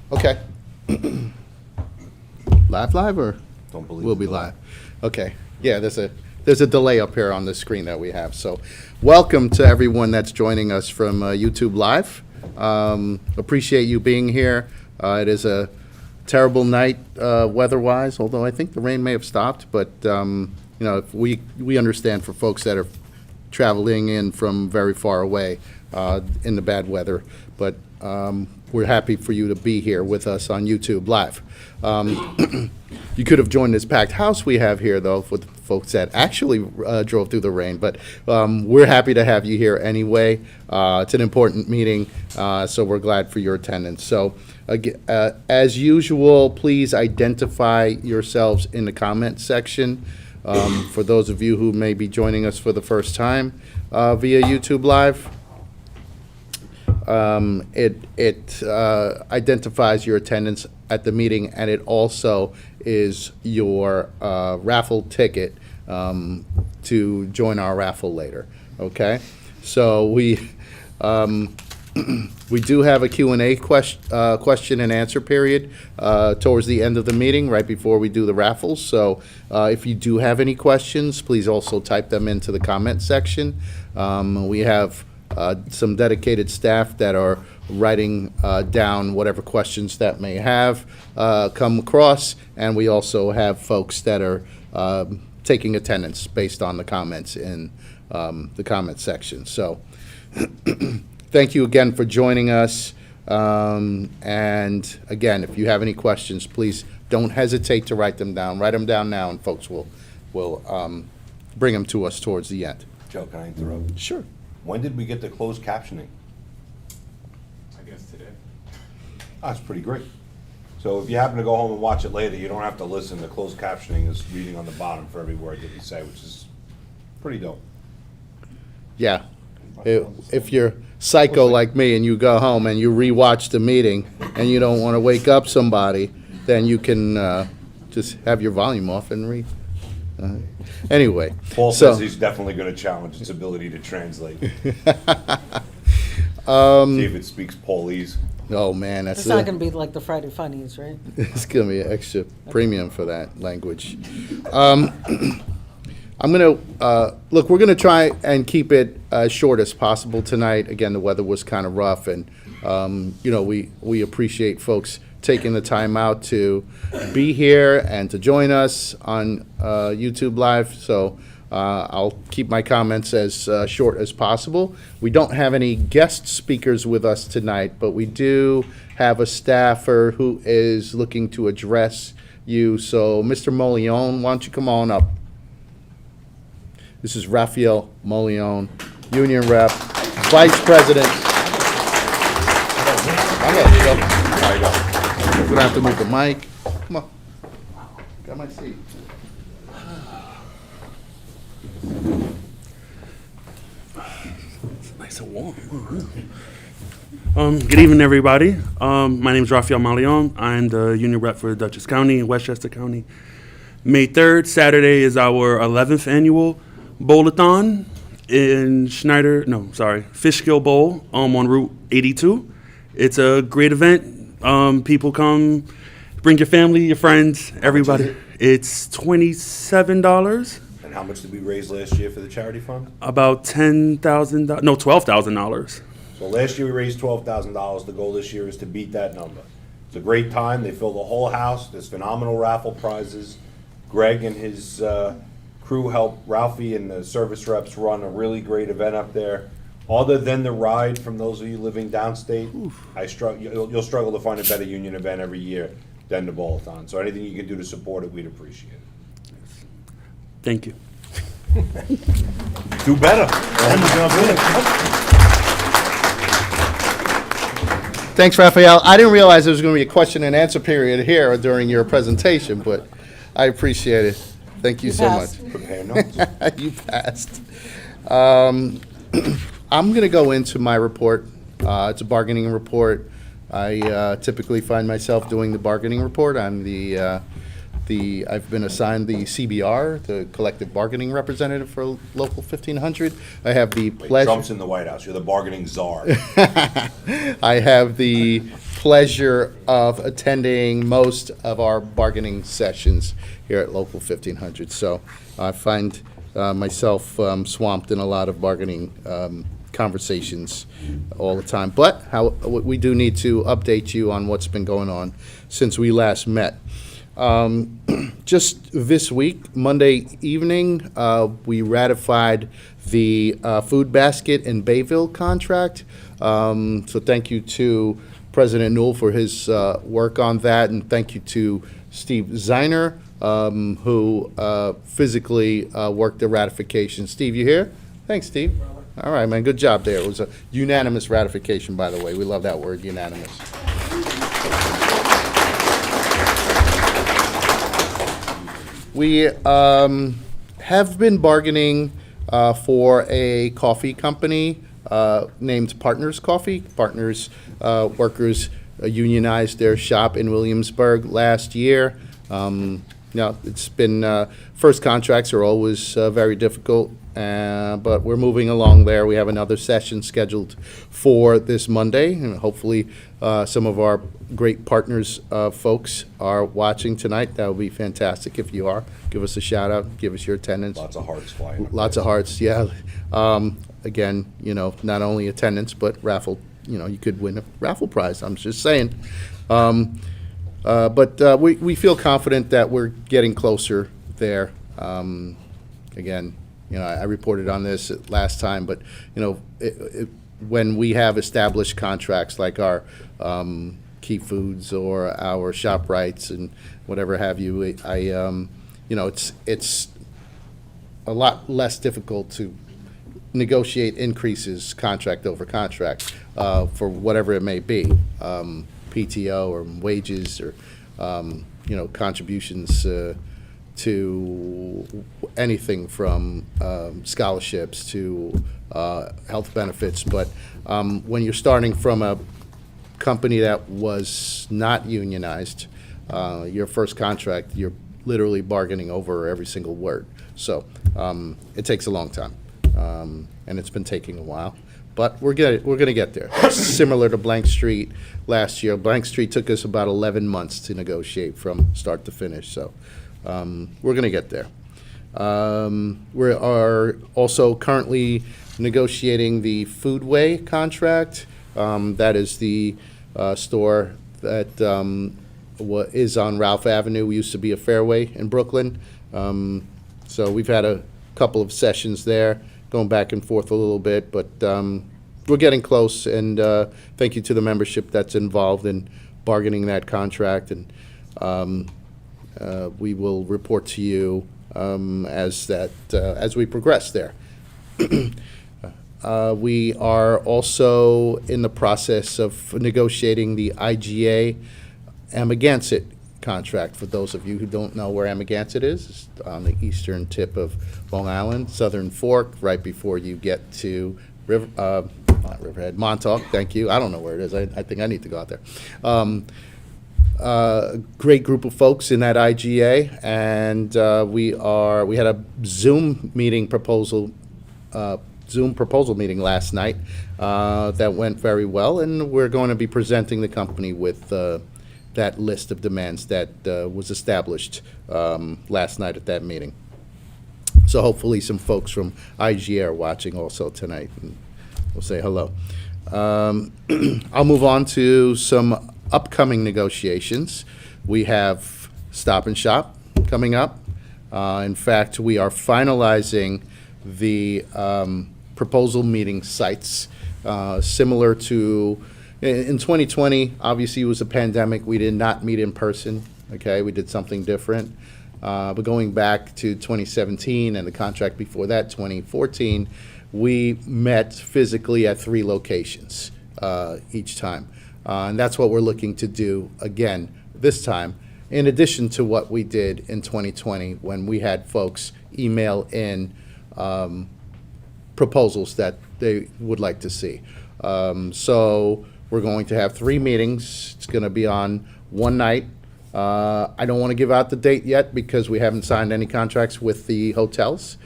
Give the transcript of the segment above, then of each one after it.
Okay. Live, or Don't believe we'll it's be live. live? Okay. Yeah, there's a delay up here on the screen that we have. So welcome to everyone that's joining us from YouTube Live. Appreciate you being here. It is a terrible night weather-wise, although I think the rain may have stopped. But, if we understand for folks that are traveling in from very far away in the bad weather. But we're happy for you to be here with us on YouTube Live. You could have joined this packed house we have here, though, for the folks that actually drove through the rain. But we're happy to have you here anyway. It's an important meeting, so we're glad for your attendance. So, as usual, please identify yourselves in the comment section. For those of you who may be joining us for the first time via YouTube Live, it identifies your attendance at the meeting, and it also is your raffle ticket to join our raffle later. Okay, so we do have a Q&A question and answer period towards the end of the meeting, right before we do the raffles. So if you do have any questions, please also type them into the comment section. We have some dedicated staff that are writing down whatever questions that may have come across, and we also have folks that are taking attendance based on the comments in the comment section. So thank you again for joining us. And again, if you have any questions, please don't hesitate to write them down. Write them down now, and folks will bring them to us towards the end. Joe, can I interrupt? Sure. When did we get the closed captioning? I guess today. That's pretty great. So if you happen to go home and watch it later, you don't have to listen. The closed captioning is reading on the bottom for every word that you say, which is pretty dope. Yeah. If you're psycho like me and you go home and you rewatch the meeting and you don't want to wake up somebody, then you can just have your volume off and read. Anyway. Paul so- says he's definitely going to challenge its ability to translate. See if it speaks Paulese. Oh, man, that's It's not going to be like the Friday Funnies, right? it's going to be an extra premium for that language. I'm going to, look, we're going to try and keep it as short as possible tonight. Again, the weather was kind of rough, and, we appreciate folks taking the time out to be here and to join us on YouTube Live. So I'll keep my comments as short as possible. We don't have any guest speakers with us tonight, but we do have a staffer who is looking to address you. So, Mr. Molione, why don't you come on up? This is Raphael Molione, Union Rep, Vice President. We're gonna have to move the mic. Come on. Got my seat. Nice and warm. Good evening, everybody. My name is Raphael Malion. I'm the union rep for Dutchess County and Westchester County. May 3rd, Saturday, is our 11th annual Bowl-a-thon in Fishkill Bowl on Route 82. It's a great event. People come, bring your family, your friends, everybody. It's $27. And how much did we raise last year for the charity fund? About $12,000. So last year we raised $12,000. The goal this year is to beat that number. It's a great time. They fill the whole house. There's phenomenal raffle prizes. Greg and his crew help Ralphie and the service reps run a really great event up there. Other than the ride, from those of you living downstate, you'll struggle to find a better union event every year than the Bowl-a-thon. So anything you can do to support it, we'd appreciate it. Thank you. Do better. Thanks, Raphael. I didn't realize there was going to be a question and answer period here during your presentation, but I appreciate it. Thank you You so passed. much. Prepare notes. You passed. I'm going to go into my report. It's a bargaining report. I typically find myself doing the bargaining report. I'm I've been assigned the CBR, the collective bargaining representative for Local 1500. I have the pleasure. Trump's in the White House. You're the bargaining czar. I have the pleasure of attending most of our bargaining sessions here at Local 1500. So I find myself swamped in a lot of bargaining conversations all the time. But we do need to update you on what's been going on since we last met. Just this week, Monday evening, we ratified the food basket and Bayville contract. So thank you to President Newell for his work on that, and thank you to Steve Zeiner, who physically worked the ratification. Steve, you here? Thanks, Steve. All right, man, good job there. It was a unanimous ratification, by the way. We love that word, unanimous. We have been bargaining for a coffee company named Partners Coffee. Partners workers unionized their shop in Williamsburg last year. Now, it's been, first contracts are always very difficult, but we're moving along there. We have another session scheduled for this Monday, and hopefully some of our great partners folks are watching tonight. That would be fantastic if you are. Give us a shout out, give us your attendance. Lots of hearts flying. up Lots there. of hearts, yeah. Again, not only attendance, but raffle, you could win a raffle prize, I'm just saying. But we feel confident that we're getting closer there. Again, I reported on this last time, but, when we have established contracts like our Key Foods or our ShopRites and whatever have you, it's a lot less difficult to negotiate increases contract over contract for whatever it may be, PTO or wages or, contributions to anything from scholarships to health benefits. But when you're starting from a company that was not unionized, your first contract, you're literally bargaining over every single word. So it takes a long time, and it's been taking a while. But we're going to get there. Similar to Blank Street last year. Blank Street took us about 11 months to negotiate from start to finish. So we're going to get there. We are also currently negotiating the Foodway contract. That is the store that is on Ralph Avenue. We used to be a Fairway in Brooklyn. So we've had a couple of sessions there, going back and forth a little bit, but we're getting close, and thank you to the membership that's involved in bargaining that contract, and we will report to you as we progress there. We are also in the process of negotiating the IGA Amagansett contract. For those of you who don't know where Amagansett is, it's on the eastern tip of Long Island, Southern Fork, right before you get to not Riverhead, Montauk, thank you. I don't know where it is. I think I need to go out there. Great group of folks in that IGA, and we had a Zoom proposal meeting last night that went very well, and we're going to be presenting the company with that list of demands that was established last night at that meeting. So hopefully some folks from IGA are watching also tonight, and we'll say hello. I'll move on to some upcoming negotiations. We have Stop and Shop coming up. In fact, we are finalizing the proposal meeting sites, similar to, in 2020, obviously it was a pandemic. We did not meet in person, okay? We did something different. But going back to 2017 and the contract before that, 2014, we met physically at 3 locations each time. And that's what we're looking to do again this time, in addition to what we did in 2020 when we had folks email in proposals that they would like to see. So we're going to have 3 meetings. It's going to be on one night. I don't want to give out the date yet because we haven't signed any contracts with the hotels,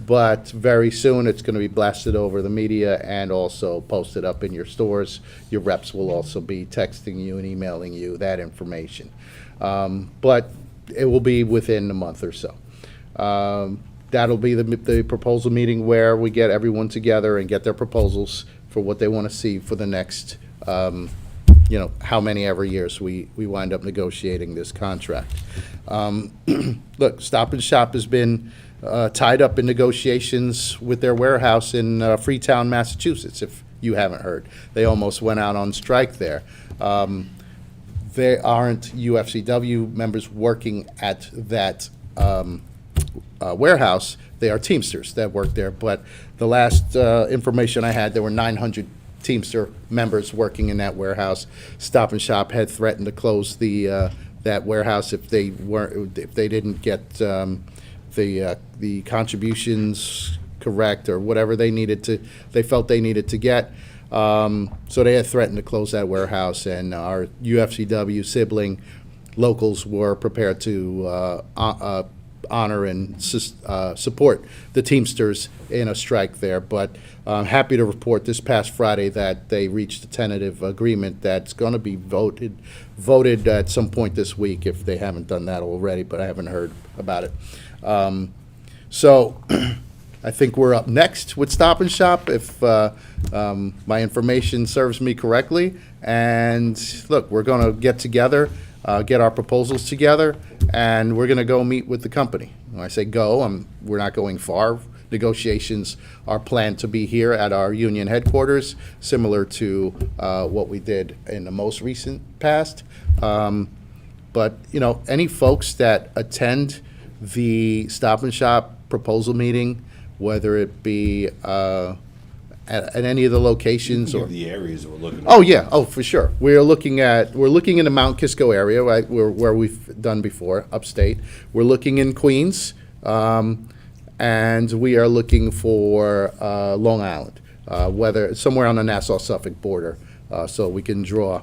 but very soon it's going to be blasted over the media and also posted up in your stores. Your reps will also be texting you and emailing you that information. But it will be within a month or so. That'll be the proposal meeting where we get everyone together and get their proposals for what they want to see for the next, how many ever years we wind up negotiating this contract. Look, Stop and Shop has been tied up in negotiations with their warehouse in Freetown, Massachusetts, if you haven't heard. They almost went out on strike there. They aren't UFCW members working at that warehouse. They are Teamsters that work there, but the last information I had, there were 900 Teamster members working in that warehouse. Stop and Shop had threatened to close that warehouse if they didn't get the contributions correct or whatever they felt they needed to get. So they had threatened to close that warehouse, and our UFCW sibling locals were prepared to honor and support the Teamsters in a strike there. But I'm happy to report this past Friday that they reached a tentative agreement that's going to be voted at some point this week, if they haven't done that already, but I haven't heard about it. So I think we're up next with Stop and Shop, if my information serves me correctly. And look, we're going to get together, get our proposals together, and we're going to go meet with the company. When I say go, we're not going far. Negotiations are planned to be here at our union headquarters, similar to what we did in the most recent past. But, any folks that attend the Stop and Shop proposal meeting, whether it be at any of the locations or The areas that we're looking at. Oh, yeah, for sure. We're looking in the Mount Kisco area, right, where we've done before, upstate. We're looking in Queens, and we are looking for Long Island, whether somewhere on the Nassau-Suffolk border, so we can draw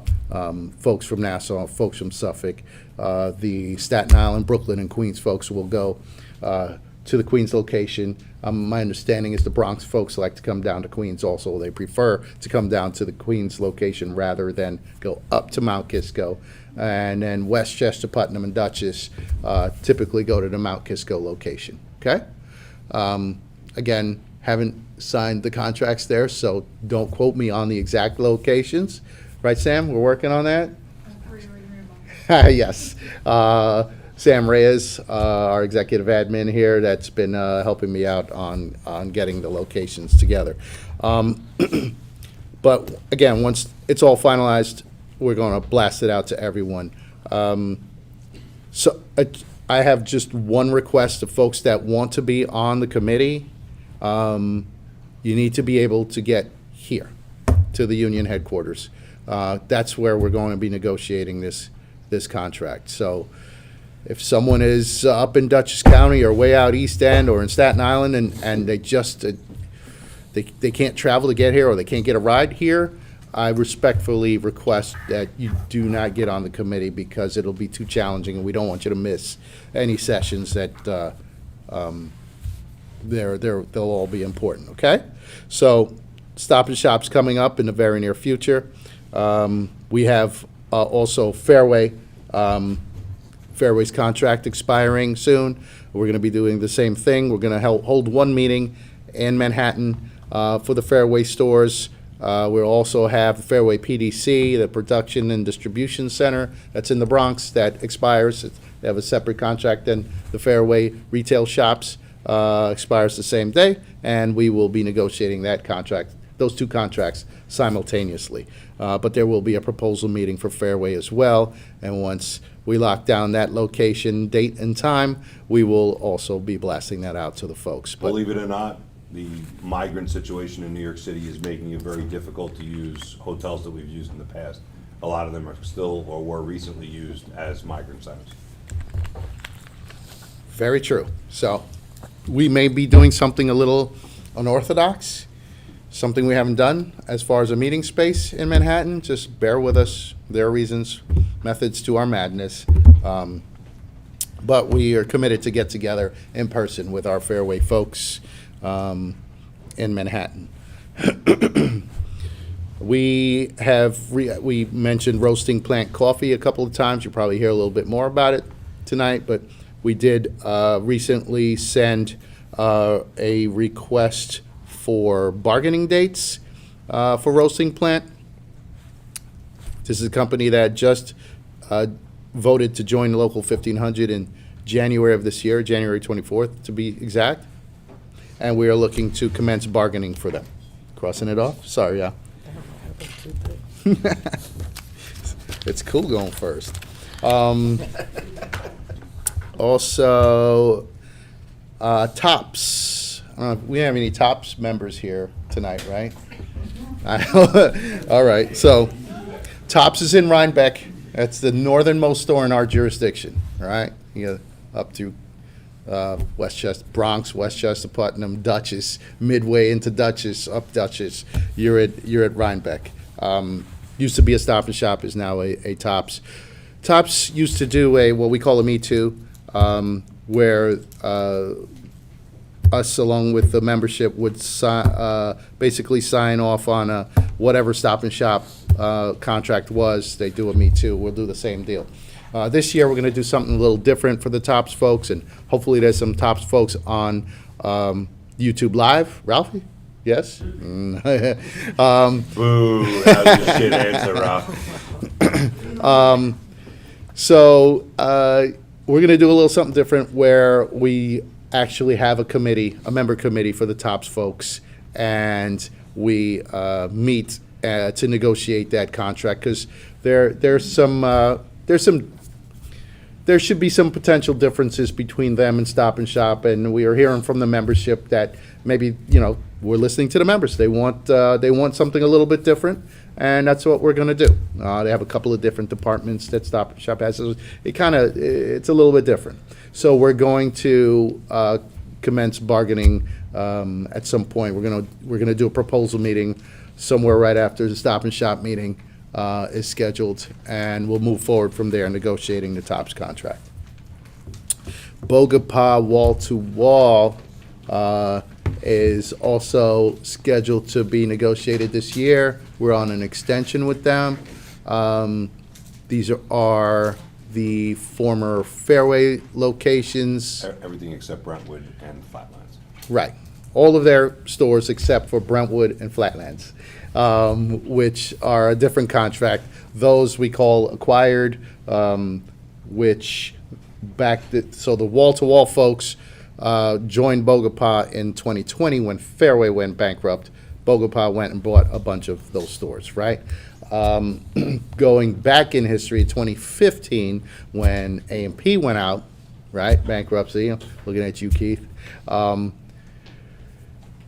folks from Nassau, folks from Suffolk. The Staten Island, Brooklyn, and Queens folks will go to the Queens location. My understanding is the Bronx folks like to come down to Queens also. They prefer to come down to the Queens location rather than go up to Mount Kisco. And then Westchester, Putnam, and Dutchess typically go to the Mount Kisco location, okay? Again, haven't signed the contracts there, so don't quote me on the exact locations. Right, Sam? We're working on that? Yes. Sam Reyes, our executive admin here, that's been helping me out on getting the locations together. But again, once it's all finalized, we're going to blast it out to everyone. So I have just one request of folks that want to be on the committee. You need to be able to get here to the union headquarters. That's where we're going to be negotiating this contract. So if someone is up in Dutchess County or way out East End or in Staten Island and they just they can't travel to get here or they can't get a ride here, I respectfully request that you do not get on the committee because it'll be too challenging and we don't want you to miss any sessions that they'll all be important, okay? So Stop and Shop's coming up in the very near future. We have also Fairway's contract expiring soon. We're going to be doing the same thing. We're going to hold one meeting in Manhattan for the Fairway stores. We'll also have the Fairway PDC, the Production and Distribution Center, that's in the Bronx, that expires. They have a separate contract than the Fairway retail shops, expires the same day, and we will be negotiating that contract, those two contracts simultaneously. But there will be a proposal meeting for Fairway as well, and once we lock down that location, date, and time, we will also be blasting that out to the folks. But Believe it or not, the migrant situation in New York City is making it very difficult to use hotels that we've used in the past. A lot of them are still or were recently used as migrant centers. very true. So we may be doing something a little unorthodox, something we haven't done as far as a meeting space in Manhattan. Just bear with us. There are reasons, methods to our madness. But we are committed to get together in person with our Fairway folks in Manhattan. We mentioned Roasting Plant Coffee a couple of times. You'll probably hear a little bit more about it tonight, but we did recently send a request for bargaining dates for Roasting Plant. This is a company that just voted to join Local 1500 in January of this year, January 24th to be exact, and we are looking to commence bargaining for them. Crossing it off? Sorry, yeah. It's cool going first. Also, TOPS. We don't have any TOPS members here tonight, right? All right, so TOPS is in Rhinebeck. That's the northernmost store in our jurisdiction, all right? You know, up to Westchester, Bronx, Westchester, Putnam, Dutchess, midway into Dutchess, up Dutchess. You're at Rhinebeck. Used to be a Stop and Shop, is now a Tops. Tops used to do what we call a Me Too, where us, along with the membership, would basically sign off on whatever Stop and Shop contract was. They do a Me Too. We'll do the same deal. This year, we're going to do something a little different for the Tops folks, and hopefully there's some Tops folks on YouTube Live. Ralphie? Yes? Boo, that was a shit answer, Ralph. So we're going to do a little something different where we actually have a member committee for the Tops folks, and we meet to negotiate that contract, because there should be some potential differences between them and Stop and Shop, and we are hearing from the membership that maybe, we're listening to the members. They want something a little bit different, and that's what we're going to do. They have a couple of different departments that Stop and Shop has. So it's a little bit different. So we're going to commence bargaining at some point. We're going to do a proposal meeting somewhere right after the Stop and Shop meeting is scheduled, and we'll move forward from there, negotiating the Tops contract. Bogapa Wall to Wall is also scheduled to be negotiated this year. We're on an extension with them. These are the former Fairway locations. Everything except Brentwood and Flatlands. Right. All of their stores except for Brentwood and Flatlands, which are a different contract. Those we call acquired, which so the wall-to-wall folks joined Bogapa in 2020 when Fairway went bankrupt. Bogapa went and bought a bunch of those stores, right? Going back in history, 2015, when A&P went out, right, bankruptcy, looking at you, Keith,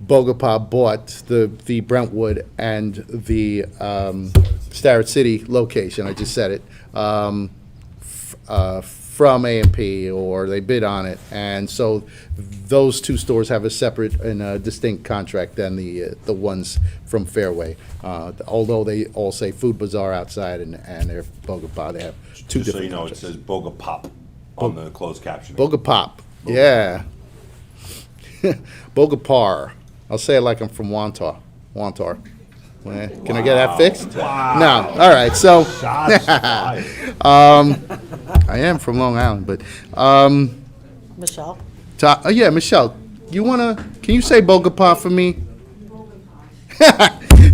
Bogapa bought the Brentwood and the Starrett City location, I just said it, from A&P, or they bid on it, and so those two stores have a separate and a distinct contract than the ones from Fairway. Although they all say Food Bazaar outside and they're Bogapa, they have two Just so you different know, it contracts. says Boga Pop on the closed captioning. Bogapop, yeah. Bogapar. I'll say it like I'm from Wantar. Can I get that fixed? Wow. No. All right. So Shots fired. I am from Long Island, but Michelle? yeah, Michelle, can you say Bogapar for me?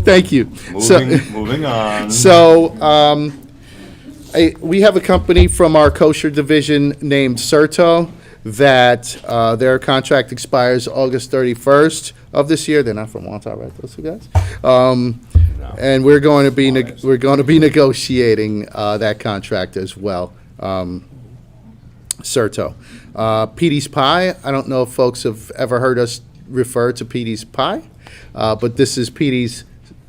Thank you. Moving on. So we have a company from our kosher division named Certo that their contract expires August 31st of this year. They're not from Wantar, right? Those two guys. And we're going to be negotiating that contract as well. Certo. Petey's Pie. I don't know if folks have ever heard us refer to Petey's Pie, but this is Petey's,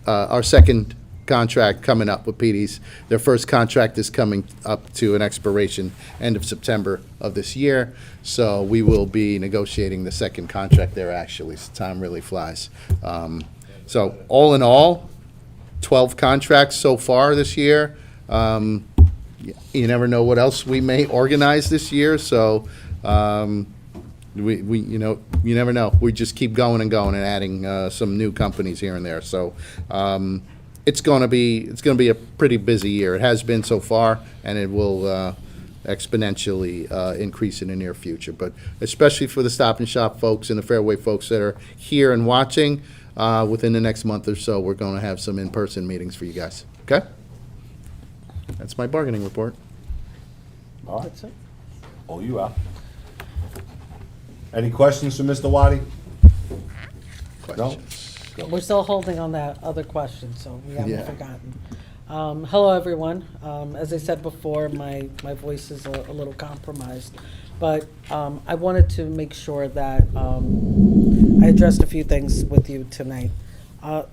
our second contract coming up with Petey's. Their first contract is coming up to an expiration end of September of this year, so we will be negotiating the second contract there, actually. So time really flies. So all in all, 12 contracts so far this year. You never know what else we may organize this year, so you know, you never know. We just keep going and going and adding some new companies here and there. So it's going to be a pretty busy year. It has been so far, and it will exponentially increase in the near future. But especially for the Stop and Shop folks and the Fairway folks that are here and watching, within the next month or so, we're going to have some in-person meetings for you guys. Okay? That's my bargaining report. All right, That's it. all you out. Any questions for Mr. Waddy? No? We're still holding on that other question, so we haven't Yeah. forgotten. Hello, everyone. As I said before, my voice is a little compromised, but I wanted to make sure that I addressed a few things with you tonight.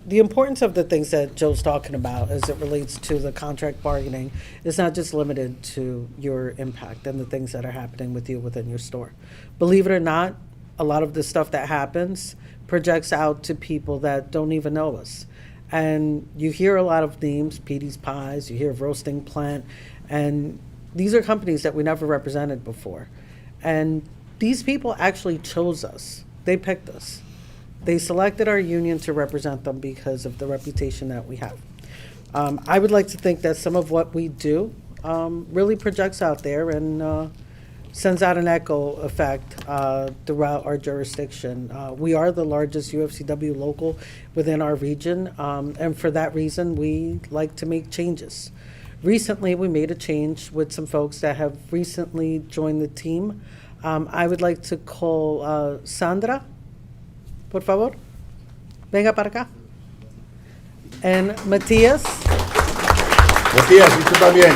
The importance of the things that Joe's talking about as it relates to the contract bargaining is not just limited to your impact and the things that are happening with you within your store. Believe it or not, a lot of the stuff that happens projects out to people that don't even know us. And you hear a lot of names, Petey's Pies, you hear of Roasting Plant, and these are companies that we never represented before. And these people actually chose us. They picked us. They selected our union to represent them because of the reputation that we have. I would like to think that some of what we do really projects out there and sends out an echo effect throughout our jurisdiction. We are the largest UFCW local within our region, and for that reason, we like to make changes. Recently, we made a change with some folks that have recently joined the team. I would like to call Sandra. Por favor, venga para acá. And Matías. Matías, y tú también.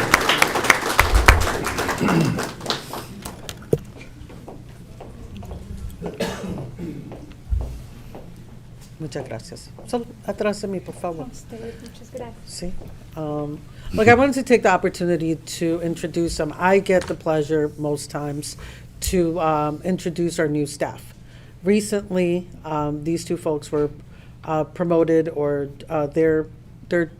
Muchas gracias. Solo atrás de mí, por favor. Muchas gracias. See? Look, I wanted to take the opportunity to introduce them. I get the pleasure most times to introduce our new staff. Recently, these two folks were promoted, or their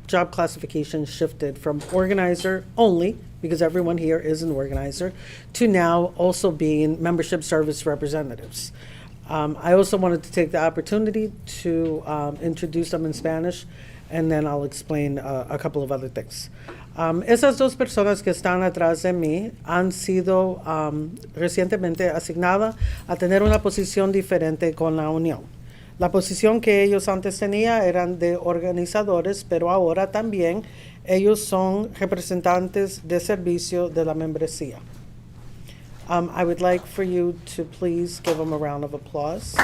job classification shifted from organizer only, because everyone here is an organizer, to now also being membership service representatives. I also wanted to take the opportunity to introduce them in Spanish, and then I'll explain a couple of other things. Esas dos personas que están atrás de mí han sido recientemente asignadas a tener una posición diferente con la Unión. La posición que ellos antes tenían eran de organizadores, pero ahora también ellos son representantes de servicio de la membresía. I would like for you to please give them a round of applause.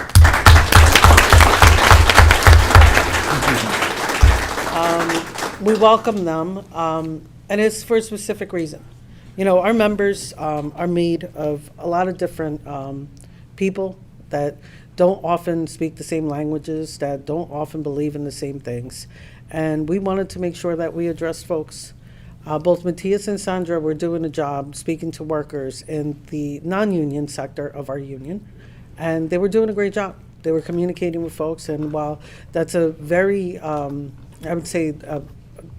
We welcome them, and it's for a specific reason. You know, our members are made of a lot of different people that don't often speak the same languages, that don't often believe in the same things. And we wanted to make sure that we addressed folks. Both Matthias and Sandra were doing a job speaking to workers in the non-union sector of our union, and they were doing a great job. They were communicating with folks, and while that's a very, I would say,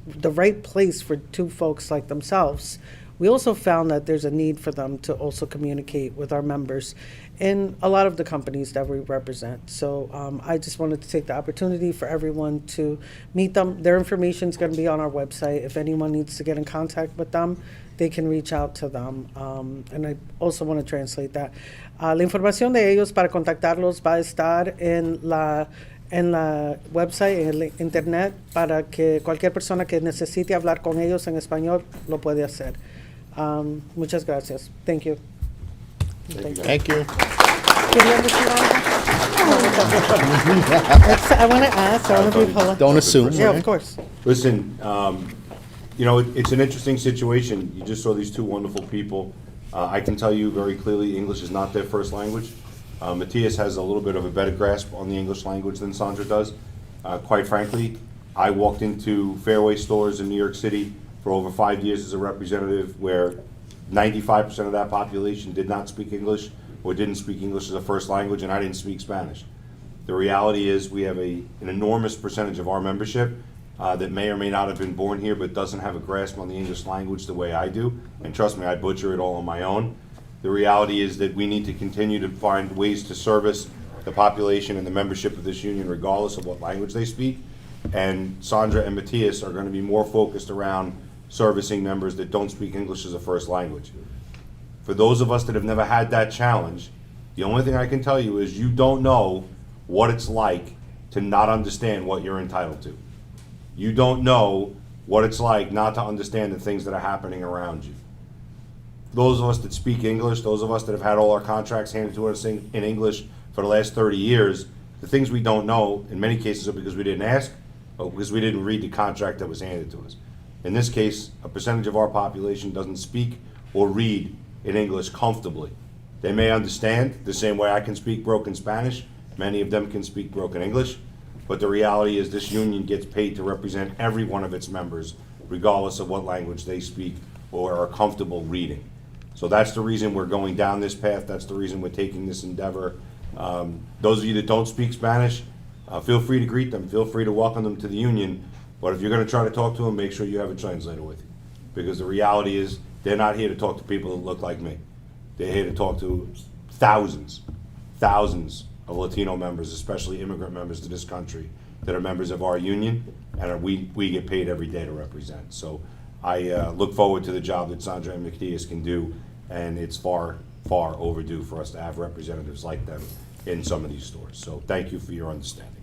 the right place for two folks like themselves, we also found that there's a need for them to also communicate with our members in a lot of the companies that we represent. So I just wanted to take the opportunity for everyone to meet them. Their information is going to be on our website. If anyone needs to get in contact with them, they can reach out to them. And I also want to translate that. La información de ellos para contactarlos va a estar en la website, en el internet, para que cualquier persona que necesite hablar con ellos en español lo puede hacer. Muchas gracias. Thank you. Thank you. ¿Querían decir algo? I want to ask, I want to be polite. Don't assume. Yeah, right? of course. Listen, you know, it's an interesting situation. You just saw these two wonderful people. I can tell you very clearly, English is not their first language. Matthias has a little bit of a better grasp on the English language than Sandra does. Quite frankly, I walked into Fairway stores in New York City for over 5 years as a representative where 95% of that population did not speak English or didn't speak English as a first language, and I didn't speak Spanish. The reality is we have an enormous percentage of our membership that may or may not have been born here but doesn't have a grasp on the English language the way I do. And trust me, I butcher it all on my own. The reality is that we need to continue to find ways to service the population and the membership of this union regardless of what language they speak. And Sandra and Matthias are going to be more focused around servicing members that don't speak English as a first language. For those of us that have never had that challenge, the only thing I can tell you is you don't know what it's like to not understand what you're entitled to. You don't know what it's like not to understand the things that are happening around you. Those of us that speak English, those of us that have had all our contracts handed to us in English for the last 30 years, the things we don't know, in many cases, are because we didn't ask, or because we didn't read the contract that was handed to us. In this case, a percentage of our population doesn't speak or read in English comfortably. They may understand the same way I can speak broken Spanish. Many of them can speak broken English. But the reality is this union gets paid to represent every one of its members, regardless of what language they speak or are comfortable reading. So that's the reason we're going down this path. That's the reason we're taking this endeavor. Those of you that don't speak Spanish, feel free to greet them. Feel free to welcome them to the union. But if you're going to try to talk to them, make sure you have a translator with you. Because the reality is they're not here to talk to people that look like me. They're here to talk to thousands of Latino members, especially immigrant members to this country, that are members of our union, and we get paid every day to represent. So I look forward to the job that Sandra and Matthias can do, and it's far overdue for us to have representatives like them in some of these stores. So thank you for your understanding.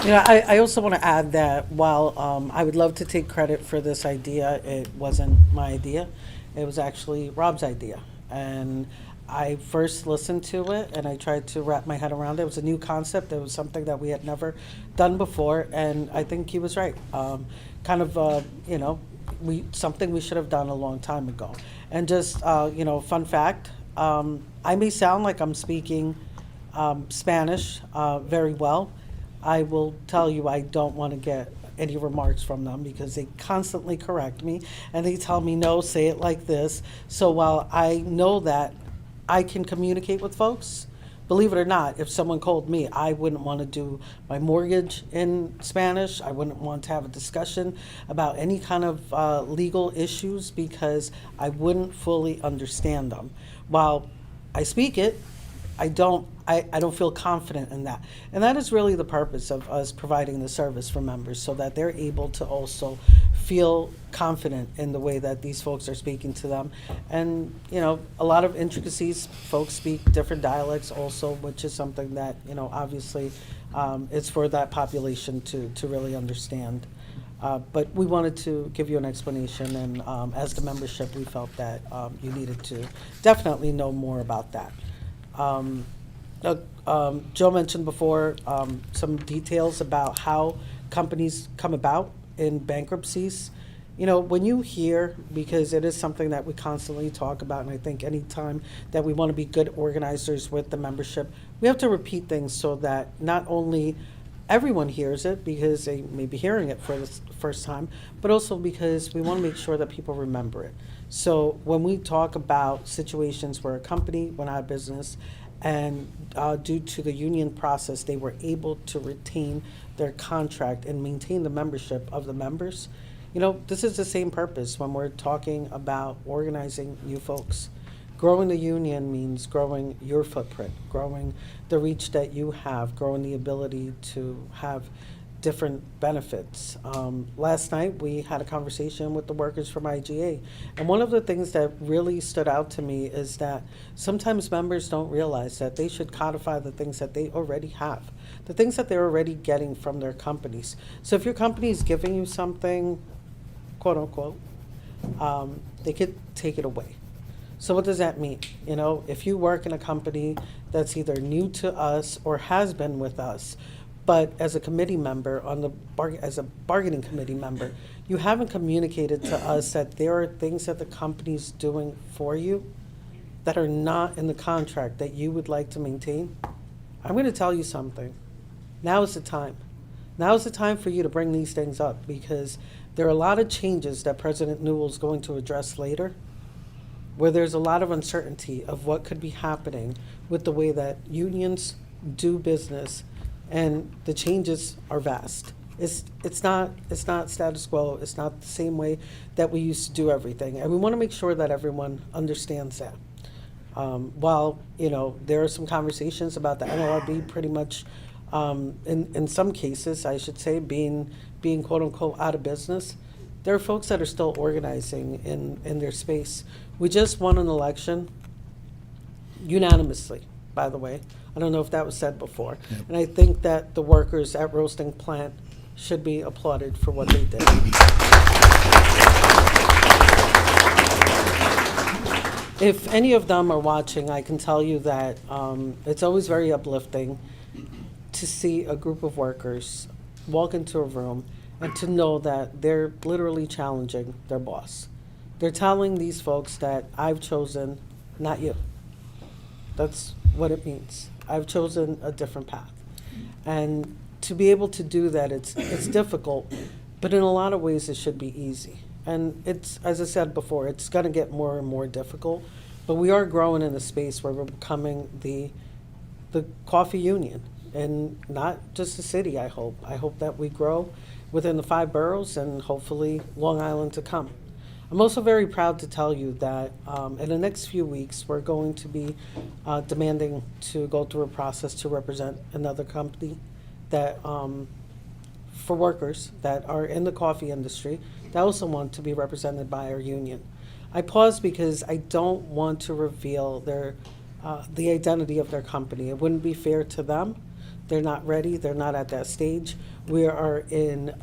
I also want to add that while I would love to take credit for this idea, it wasn't my idea. It was actually Rob's idea. And I first listened to it and I tried to wrap my head around it. It was a new concept. It was something that we had never done before. And I think he was right. Something we should have done a long time ago. And just, fun fact, I may sound like I'm speaking Spanish very well. I will tell you I don't want to get any remarks from them because they constantly correct me and they tell me, no, say it like this. So while I know that I can communicate with folks, believe it or not, if someone called me, I wouldn't want to do my mortgage in Spanish. I wouldn't want to have a discussion about any kind of legal issues because I wouldn't fully understand them. While I speak it, I don't feel confident in that. And that is really the purpose of us providing the service for members so that they're able to also feel confident in the way that these folks are speaking to them. And, a lot of intricacies, folks speak different dialects also, which is something that, obviously it's for that population to really understand. But we wanted to give you an explanation, and as the membership, we felt that you needed to definitely know more about that. Joe mentioned before some details about how companies come about in bankruptcies. When you hear, because it is something that we constantly talk about, and I think anytime that we want to be good organizers with the membership, we have to repeat things so that not only everyone hears it because they may be hearing it for the first time, but also because we want to make sure that people remember it. So when we talk about situations where a company went out of business and due to the union process, they were able to retain their contract and maintain the membership of the members, this is the same purpose when we're talking about organizing new folks. Growing the union means growing your footprint, growing the reach that you have, growing the ability to have different benefits. Last night, we had a conversation with the workers from IGA, and one of the things that really stood out to me is that sometimes members don't realize that they should codify the things that they already have, the things that they're already getting from their companies. So if your company is giving you something, quote unquote, they could take it away. So what does that mean? If you work in a company that's either new to us or has been with us, but as a committee member as a bargaining committee member, you haven't communicated to us that there are things that the company's doing for you that are not in the contract that you would like to maintain, I'm going to tell you something. Now is the time. Now is the time for you to bring these things up because there are a lot of changes that President Newell is going to address later, where there's a lot of uncertainty of what could be happening with the way that unions do business, and the changes are vast. It's not status quo. It's not the same way that we used to do everything, and we want to make sure that everyone understands that. While, there are some conversations about the NLRB pretty much, in some cases, I should say, being quote unquote out of business, there are folks that are still organizing in their space. We just won an election unanimously, by the way. I don't know if that was said before. And I think that the workers at Roasting Plant should be applauded for what they did. If any of them are watching, I can tell you that it's always very uplifting to see a group of workers walk into a room and to know that they're literally challenging their boss. They're telling these folks that I've chosen, not you. That's what it means. I've chosen a different path. And to be able to do that, it's difficult, but in a lot of ways it should be easy. And it's, as I said before, it's going to get more and more difficult, but we are growing in a space where we're becoming the coffee union, and not just the city, I hope. I hope that we grow within the 5 boroughs and hopefully Long Island to come. I'm also very proud to tell you that in the next few weeks, we're going to be demanding to go through a process to represent another company that, for workers that are in the coffee industry, that also want to be represented by our union. I pause because I don't want to reveal the identity of their company. It wouldn't be fair to them. They're not ready. They're not at that stage. We are in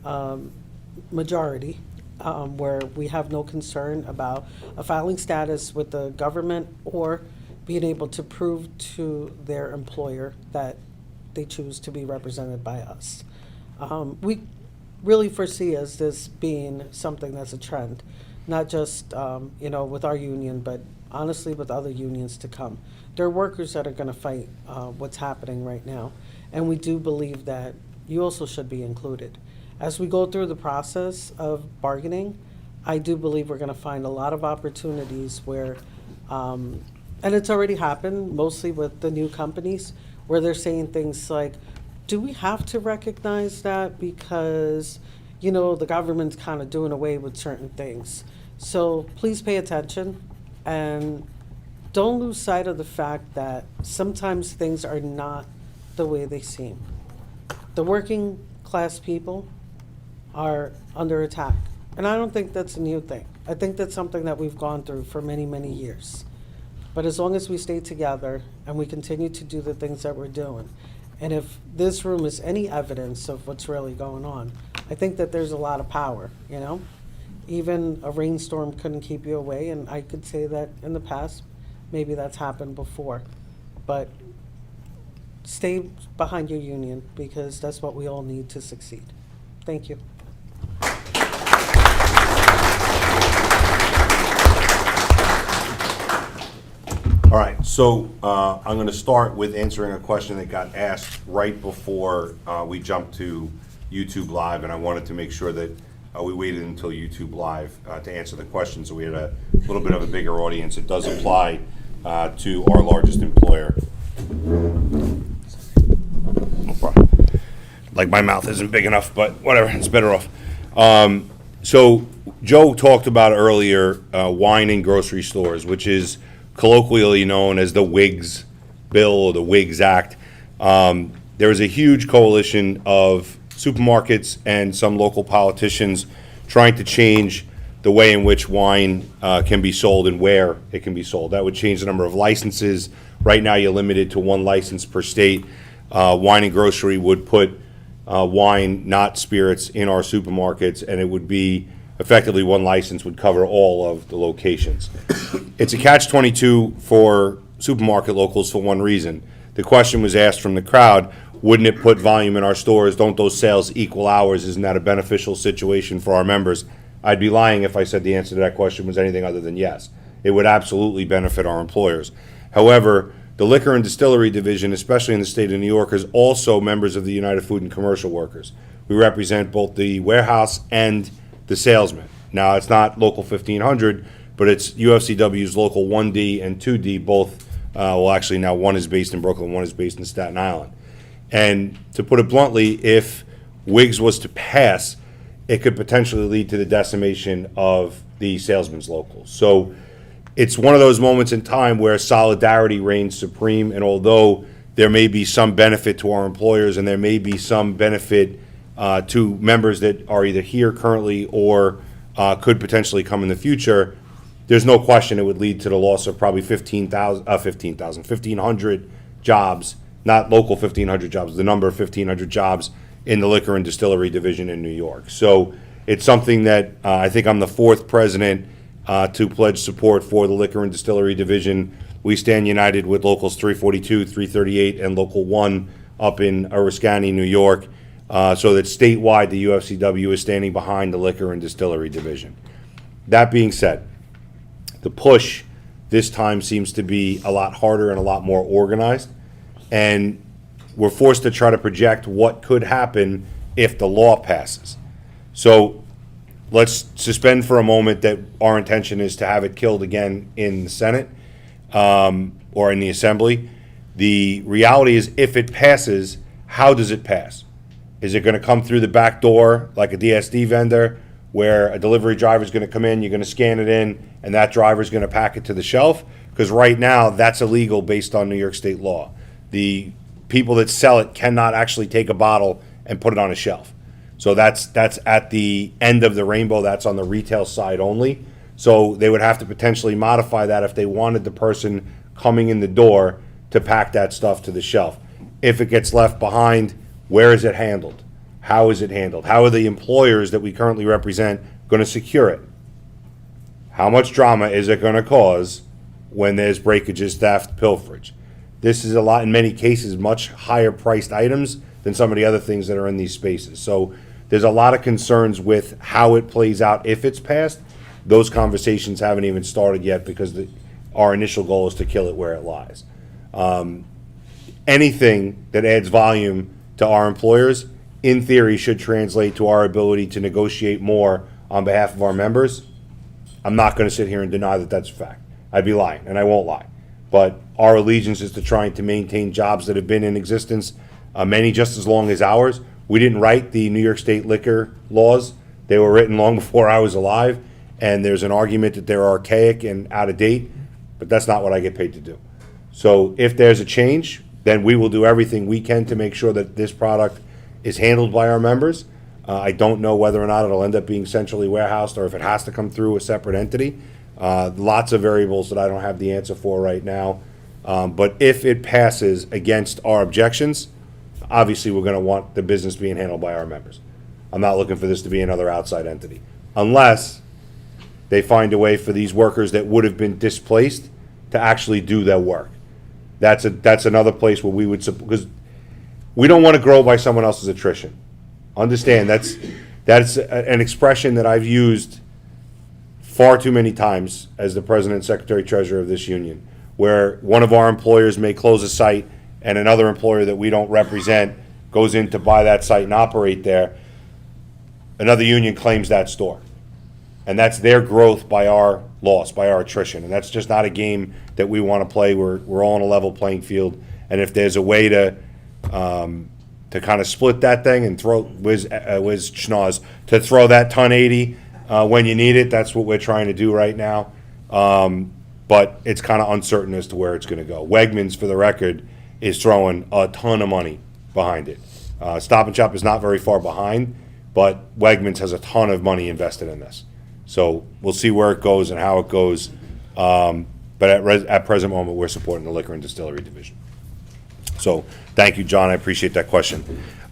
majority, where we have no concern about a filing status with the government or being able to prove to their employer that they choose to be represented by us. We really foresee as this being something that's a trend, not just with our union, but honestly with other unions to come. There are workers that are going to fight what's happening right now, and we do believe that you also should be included. As we go through the process of bargaining, I do believe we're going to find a lot of opportunities where, and it's already happened, mostly with the new companies, where they're saying things like, do we have to recognize that because, the government's kind of doing away with certain things? So please pay attention and don't lose sight of the fact that sometimes things are not the way they seem. The working class people are under attack. And I don't think that's a new thing. I think that's something that we've gone through for many, many years. But as long as we stay together and we continue to do the things that we're doing, and if this room is any evidence of what's really going on, I think that there's a lot of power, Even a rainstorm couldn't keep you away, and I could say that in the past, maybe that's happened before. But stay behind your union, because that's what we all need to succeed. Thank you. All right, so I'm going to start with answering a question that got asked right before we jumped to YouTube Live, and I wanted to make sure that we waited until YouTube Live to answer the question, so we had a little bit of a bigger audience. It does apply to our largest employer. No problem. Like my mouth isn't big enough, but whatever, it's better off. So Joe talked about earlier wine and grocery stores, which is colloquially known as the WIGS bill or the WIGS Act. There is a huge coalition of supermarkets and some local politicians trying to change the way in which wine can be sold and where it can be sold. That would change the number of licenses. Right now, you're limited to 1 license per state. Wine and grocery would put wine, not spirits, in our supermarkets, and it would be effectively 1 license would cover all of the locations. It's a catch-22 for supermarket locals for one reason. The question was asked from the crowd, wouldn't it put volume in our stores? Don't those sales equal ours? Isn't that a beneficial situation for our members? I'd be lying if I said the answer to that question was anything other than yes. It would absolutely benefit our employers. However, the Liquor and Distillery Division, especially in the state of New York, is also members of the United Food and Commercial Workers. We represent both the warehouse and the salesman. Now, it's not Local 1500, but it's UFCW's Local 1D and 2D, both, well, actually now one is based in Brooklyn, one is based in Staten Island. And to put it bluntly, if Wiggs was to pass, it could potentially lead to the decimation of the salesman's local. So it's one of those moments in time where solidarity reigns supreme, and although there may be some benefit to our employers and there may be some benefit to members that are either here currently or could potentially come in the future, there's no question it would lead to the loss of probably 1,500 jobs, not local 1,500 jobs, the number of 1,500 jobs in the liquor and distillery division in New York. So it's something that I think I'm the fourth president to pledge support for the liquor and distillery division. We stand united with locals 342, 338, and local 1 up in Oriskany, New York, so that statewide the UFCW is standing behind the liquor and distillery division. That being said, the push this time seems to be a lot harder and a lot more organized, and we're forced to try to project what could happen if the law passes. So let's suspend for a moment that our intention is to have it killed again in the Senate or in the Assembly. The reality is, if it passes, how does it pass? Is it going to come through the back door like a DSD vendor, where a delivery driver is going to come in, you're going to scan it in, and that driver is going to pack it to the shelf? Because right now, that's illegal based on New York State law. The people that sell it cannot actually take a bottle and put it on a shelf. So that's at the end of the rainbow. That's on the retail side only. So they would have to potentially modify that if they wanted the person coming in the door to pack that stuff to the shelf. If it gets left behind, where is it handled? How is it handled? How are the employers that we currently represent going to secure it? How much drama is it going to cause when there's breakages, theft, pilferage? This is a lot, in many cases, much higher priced items than some of the other things that are in these spaces. So there's a lot of concerns with how it plays out if it's passed. Those conversations haven't even started yet because our initial goal is to kill it where it lies. Anything that adds volume to our employers, in theory, should translate to our ability to negotiate more on behalf of our members. I'm not going to sit here and deny that that's a fact. I'd be lying, and I won't lie. But our allegiance is to trying to maintain jobs that have been in existence, many just as long as ours. We didn't write the New York State liquor laws. They were written long before I was alive, and there's an argument that they're archaic and out of date, but that's not what I get paid to do. So if there's a change, then we will do everything we can to make sure that this product is handled by our members. I don't know whether or not it'll end up being centrally warehoused or if it has to come through a separate entity. Lots of variables that I don't have the answer for right now. But if it passes against our objections, obviously we're going to want the business being handled by our members. I'm not looking for this to be another outside entity, unless they find a way for these workers that would have been displaced to actually do their work. That's another place where we would, because we don't want to grow by someone else's attrition. Understand, that's an expression that I've used far too many times as the president and secretary treasurer of this union, where one of our employers may close a site and another employer that we don't represent goes in to buy that site and operate there. Another union claims that store. And that's their growth by our loss, by our attrition. And that's just not a game that we want to play. We're all on a level playing field. And if there's a way to kind of split that thing and throw schnoz, to throw that ton 80 when you need it, that's what we're trying to do right now. But it's kind of uncertain as to where it's going to go. Wegmans, for the record, is throwing a ton of money behind it. Stop and Shop is not very far behind, but Wegmans has a ton of money invested in this. So we'll see where it goes and how it goes. But at present moment, we're supporting the liquor and distillery division. So thank you, John. I appreciate that question.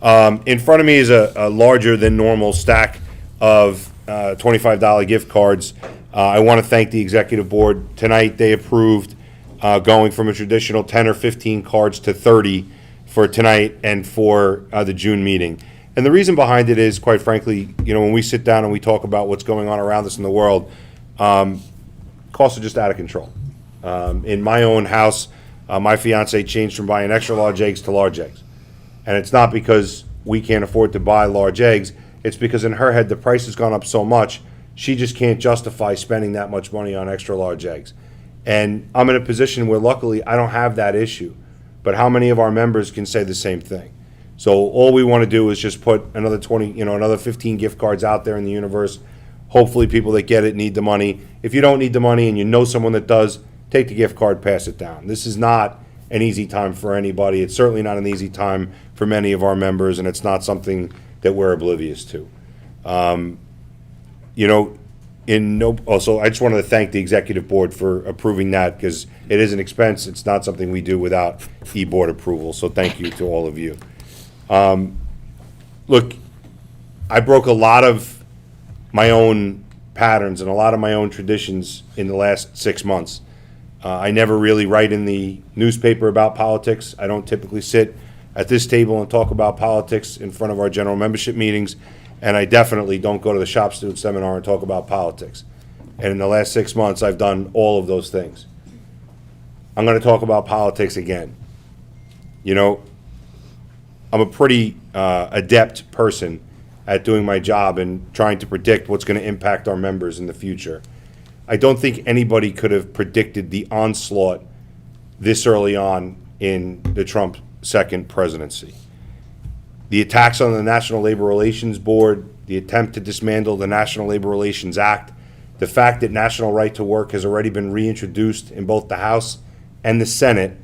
In front of me is a larger than normal stack of $25 gift cards. I want to thank the executive board. Tonight, they approved going from a traditional 10 or 15 cards to 30 for tonight and for the June meeting. And the reason behind it is, quite frankly, when we sit down and we talk about what's going on around us in the world, costs are just out of control. In my own house, my fiance changed from buying extra large eggs to large eggs. And it's not because we can't afford to buy large eggs. It's because in her head, the price has gone up so much, she just can't justify spending that much money on extra large eggs. And I'm in a position where luckily I don't have that issue. But how many of our members can say the same thing? So all we want to do is just put another 20, another 15 gift cards out there in the universe. Hopefully people that get it need the money. If you don't need the money and you know someone that does, take the gift card, pass it down. This is not an easy time for anybody. It's certainly not an easy time for many of our members, and it's not something that we're oblivious to. Also, I just wanted to thank the executive board for approving that, because it is an expense. It's not something we do without e-board approval, so thank you to all of you. Look, I broke a lot of my own patterns and a lot of my own traditions in the last 6 months. I never really write in the newspaper about politics. I don't typically sit at this table and talk about politics in front of our general membership meetings, and I definitely don't go to the Shop Steward Seminar and talk about politics. And in the last 6 months, I've done all of those things. I'm going to talk about politics again. I'm a pretty adept person at doing my job and trying to predict what's going to impact our members in the future. I don't think anybody could have predicted the onslaught this early on in the Trump second presidency. The attacks on the National Labor Relations Board, the attempt to dismantle the National Labor Relations Act, the fact that national right to work has already been reintroduced in both the House and the Senate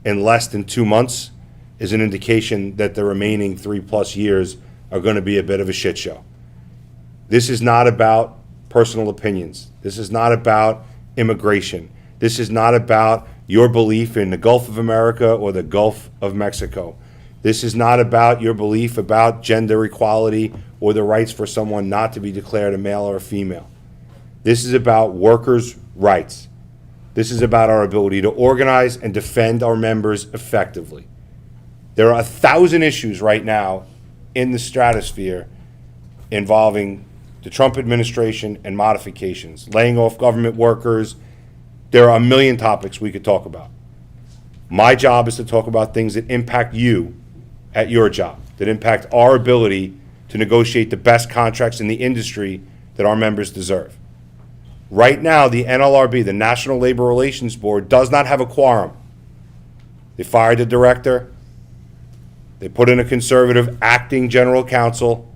in less than 2 months is an indication that the remaining 3+ years are going to be a bit of a shit show. This is not about personal opinions. This is not about immigration. This is not about your belief in the Gulf of America or the Gulf of Mexico. This is not about your belief about gender equality or the rights for someone not to be declared a male or a female. This is about workers' rights. This is about our ability to organize and defend our members effectively. There are 1,000 issues right now in the stratosphere involving the Trump administration and modifications, laying off government workers. There are a million topics we could talk about. My job is to talk about things that impact you at your job, that impact our ability to negotiate the best contracts in the industry that our members deserve. Right now, the NLRB, the National Labor Relations Board, does not have a quorum. They fired the director. They put in a conservative acting general counsel,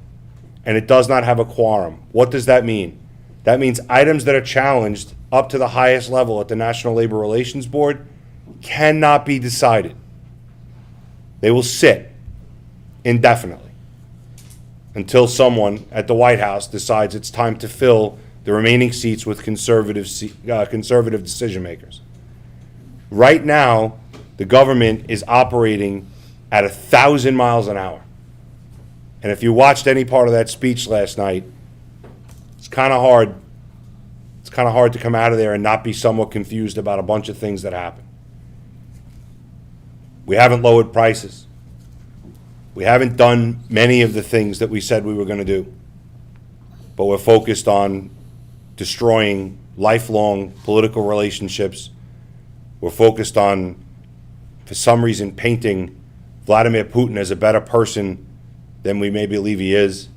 and it does not have a quorum. What does that mean? That means items that are challenged up to the highest level at the National Labor Relations Board cannot be decided. They will sit indefinitely until someone at the White House decides it's time to fill the remaining seats with conservative decision makers. Right now, the government is operating at 1,000 miles an hour. And if you watched any part of that speech last night, it's kind of hard. It's kind of hard to come out of there and not be somewhat confused about a bunch of things that happen. We haven't lowered prices. We haven't done many of the things that we said we were going to do. But we're focused on destroying lifelong political relationships. We're focused on, for some reason, painting Vladimir Putin as a better person than we may believe he is.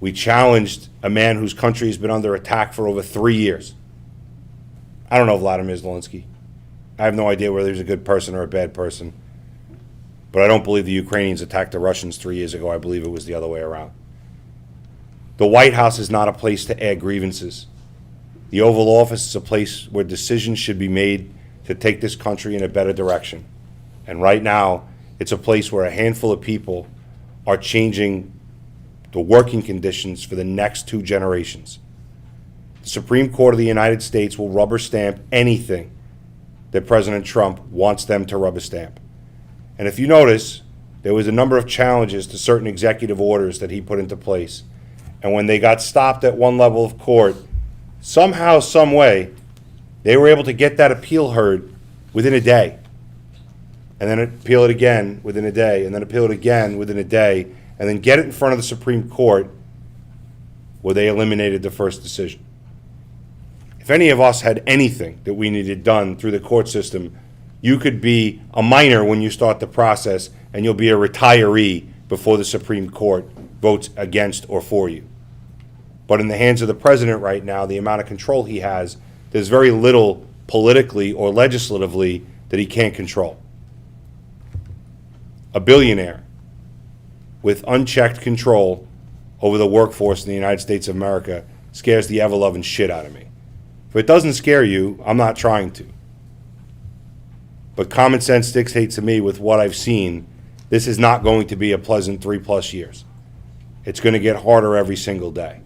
We challenged a man whose country has been under attack for over 3 years. I don't know Vladimir Zelensky. I have no idea whether he's a good person or a bad person. But I don't believe the Ukrainians attacked the Russians 3 years ago. I believe it was the other way around. The White House is not a place to air grievances. The Oval Office is a place where decisions should be made to take this country in a better direction. And right now, it's a place where a handful of people are changing the working conditions for the next 2 generations. The Supreme Court of the United States will rubber stamp anything that President Trump wants them to rubber stamp. And if you notice, there was a number of challenges to certain executive orders that he put into place. And when they got stopped at one level of court, somehow, some way, they were able to get that appeal heard within a day. And then appeal it again within a day, and then appeal it again within a day, and then get it in front of the Supreme Court where they eliminated the first decision. If any of us had anything that we needed done through the court system, you could be a minor when you start the process, and you'll be a retiree before the Supreme Court votes against or for you. But in the hands of the president right now, the amount of control he has, there's very little politically or legislatively that he can't control. A billionaire with unchecked control over the workforce in the United States of America scares the ever-loving shit out of me. If it doesn't scare you, I'm not trying to. But common sense dictates to me with what I've seen, this is not going to be a pleasant 3+ years. It's going to get harder every single day.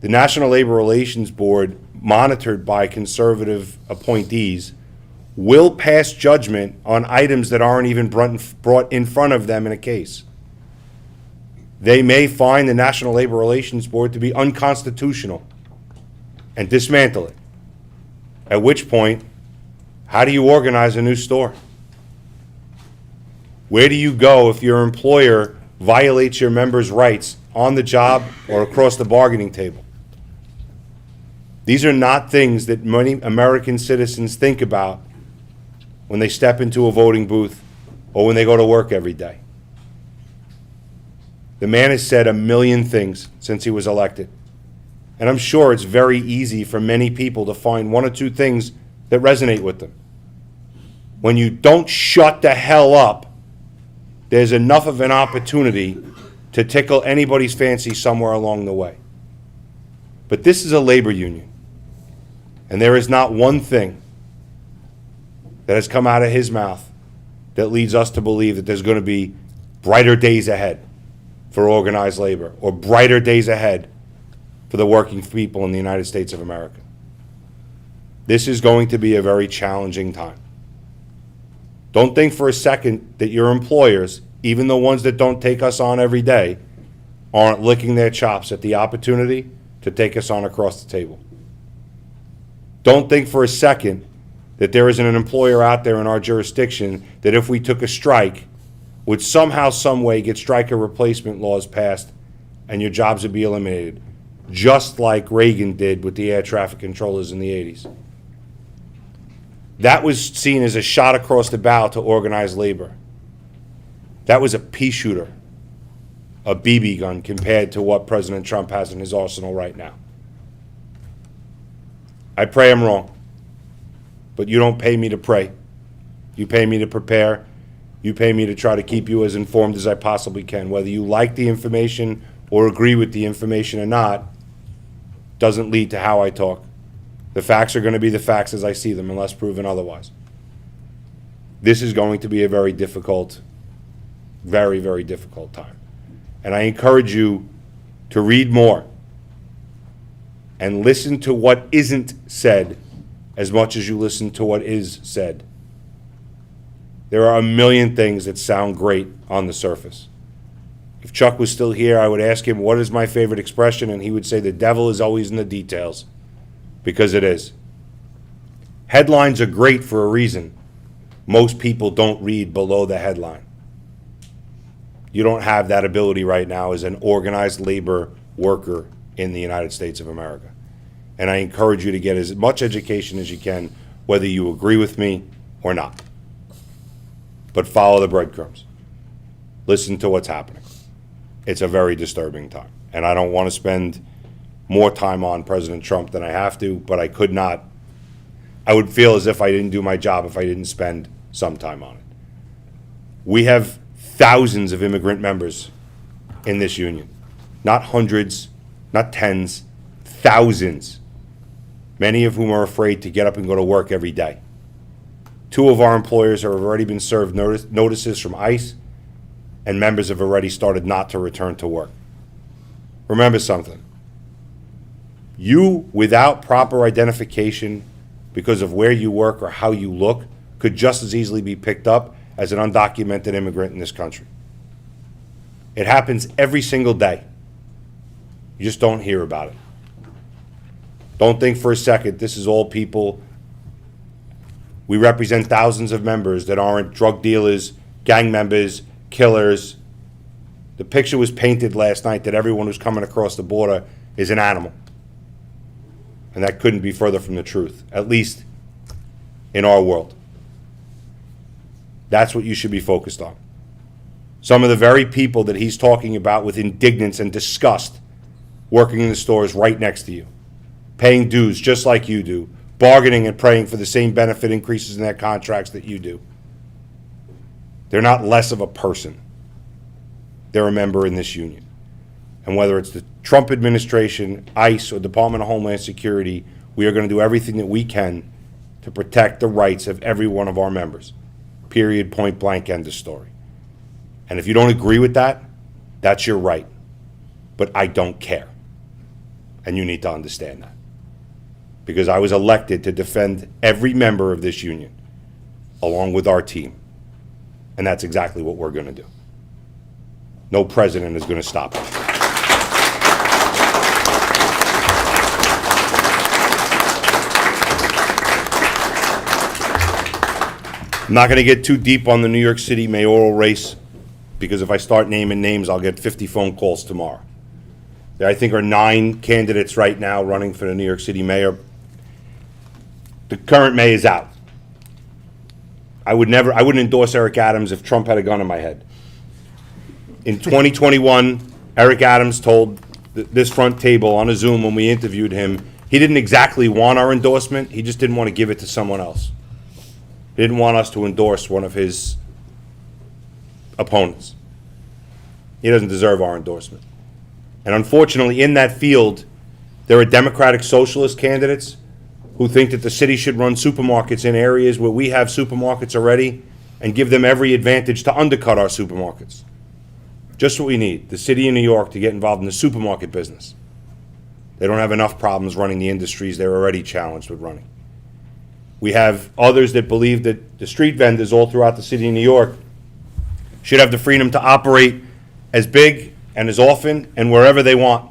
The National Labor Relations Board, monitored by conservative appointees, will pass judgment on items that aren't even brought in front of them in a case. They may find the National Labor Relations Board to be unconstitutional and dismantle it. At which point, how do you organize a new store? Where do you go if your employer violates your members' rights on the job or across the bargaining table? These are not things that many American citizens think about when they step into a voting booth or when they go to work every day. The man has said a million things since he was elected. And I'm sure it's very easy for many people to find one or two things that resonate with them. When you don't shut the hell up, there's enough of an opportunity to tickle anybody's fancy somewhere along the way. But this is a labor union. And there is not one thing that has come out of his mouth that leads us to believe that there's going to be brighter days ahead for organized labor or brighter days ahead for the working people in the United States of America. This is going to be a very challenging time. Don't think for a second that your employers, even the ones that don't take us on every day, aren't licking their chops at the opportunity to take us on across the table. Don't think for a second that there isn't an employer out there in our jurisdiction that if we took a strike, would somehow, some way get striker replacement laws passed and your jobs would be eliminated, just like Reagan did with the air traffic controllers in the 80s. That was seen as a shot across the bow to organized labor. That was a pea shooter, a BB gun compared to what President Trump has in his arsenal right now. I pray I'm wrong, but you don't pay me to pray. You pay me to prepare. You pay me to try to keep you as informed as I possibly can. Whether you like the information or agree with the information or not doesn't lead to how I talk. The facts are going to be the facts as I see them unless proven otherwise. This is going to be a very difficult, very, very difficult time. And I encourage you to read more and listen to what isn't said as much as you listen to what is said. There are a million things that sound great on the surface. If Chuck was still here, I would ask him, what is my favorite expression? And he would say, the devil is always in the details, because it is. Headlines are great for a reason. Most people don't read below the headline. You don't have that ability right now as an organized labor worker in the United States of America. And I encourage you to get as much education as you can, whether you agree with me or not. But follow the breadcrumbs. Listen to what's happening. It's a very disturbing time. And I don't want to spend more time on President Trump than I have to, but I could not. I would feel as if I didn't do my job if I didn't spend some time on it. We have thousands of immigrant members in this union. Not hundreds, not tens, thousands. Many of whom are afraid to get up and go to work every day. 2 of our employers have already been served notices from ICE, and members have already started not to return to work. Remember something. You, without proper identification because of where you work or how you look, could just as easily be picked up as an undocumented immigrant in this country. It happens every single day. You just don't hear about it. Don't think for a second this is all people. We represent thousands of members that aren't drug dealers, gang members, killers. The picture was painted last night that everyone who's coming across the border is an animal. And that couldn't be further from the truth, at least in our world. That's what you should be focused on. Some of the very people that he's talking about with indignance and disgust working in the stores right next to you, paying dues just like you do, bargaining and praying for the same benefit increases in their contracts that you do. They're not less of a person. they're a member in this union. And whether it's the Trump administration, ICE, or Department of Homeland Security, we are going to do everything that we can to protect the rights of every one of our members. Period, point blank, end of story. And if you don't agree with that, that's your right. But I don't care. And you need to understand that. Because I was elected to defend every member of this union, along with our team. And that's exactly what we're going to do. No president is going to stop us. I'm not going to get too deep on the New York City mayoral race, because if I start naming names, I'll get 50 phone calls tomorrow. There, I think, are 9 candidates right now running for the New York City mayor. The current mayor is out. I wouldn't endorse Eric Adams if Trump had a gun in my head. In 2021, Eric Adams told this front table on a Zoom when we interviewed him, he didn't exactly want our endorsement, he just didn't want to give it to someone else. He didn't want us to endorse one of his opponents. He doesn't deserve our endorsement. And unfortunately, in that field, there are Democratic Socialist candidates who think that the city should run supermarkets in areas where we have supermarkets already and give them every advantage to undercut our supermarkets. Just what we need, the city of New York to get involved in the supermarket business. They don't have enough problems running the industries they're already challenged with running. We have others that believe that the street vendors all throughout the city of New York should have the freedom to operate as big and as often and wherever they want,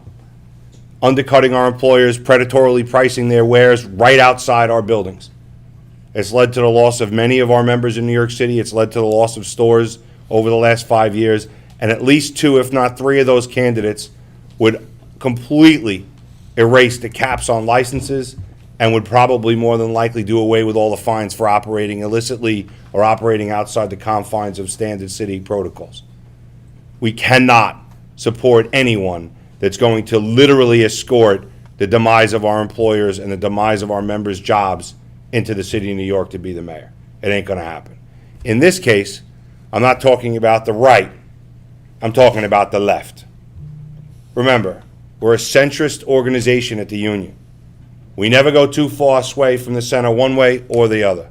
undercutting our employers, predatorily pricing their wares right outside our buildings. It's led to the loss of many of our members in New York City. It's led to the loss of stores over the last 5 years, and at least 2, if not 3 of those candidates would completely erase the caps on licenses and would probably more than likely do away with all the fines for operating illicitly or operating outside the confines of standard city protocols. We cannot support anyone that's going to literally escort the demise of our employers and the demise of our members' jobs into the city of New York to be the mayor. It ain't going to happen. In this case, I'm not talking about the right. I'm talking about the left. Remember, we're a centrist organization at the union. We never go too far away from the center one way or the other.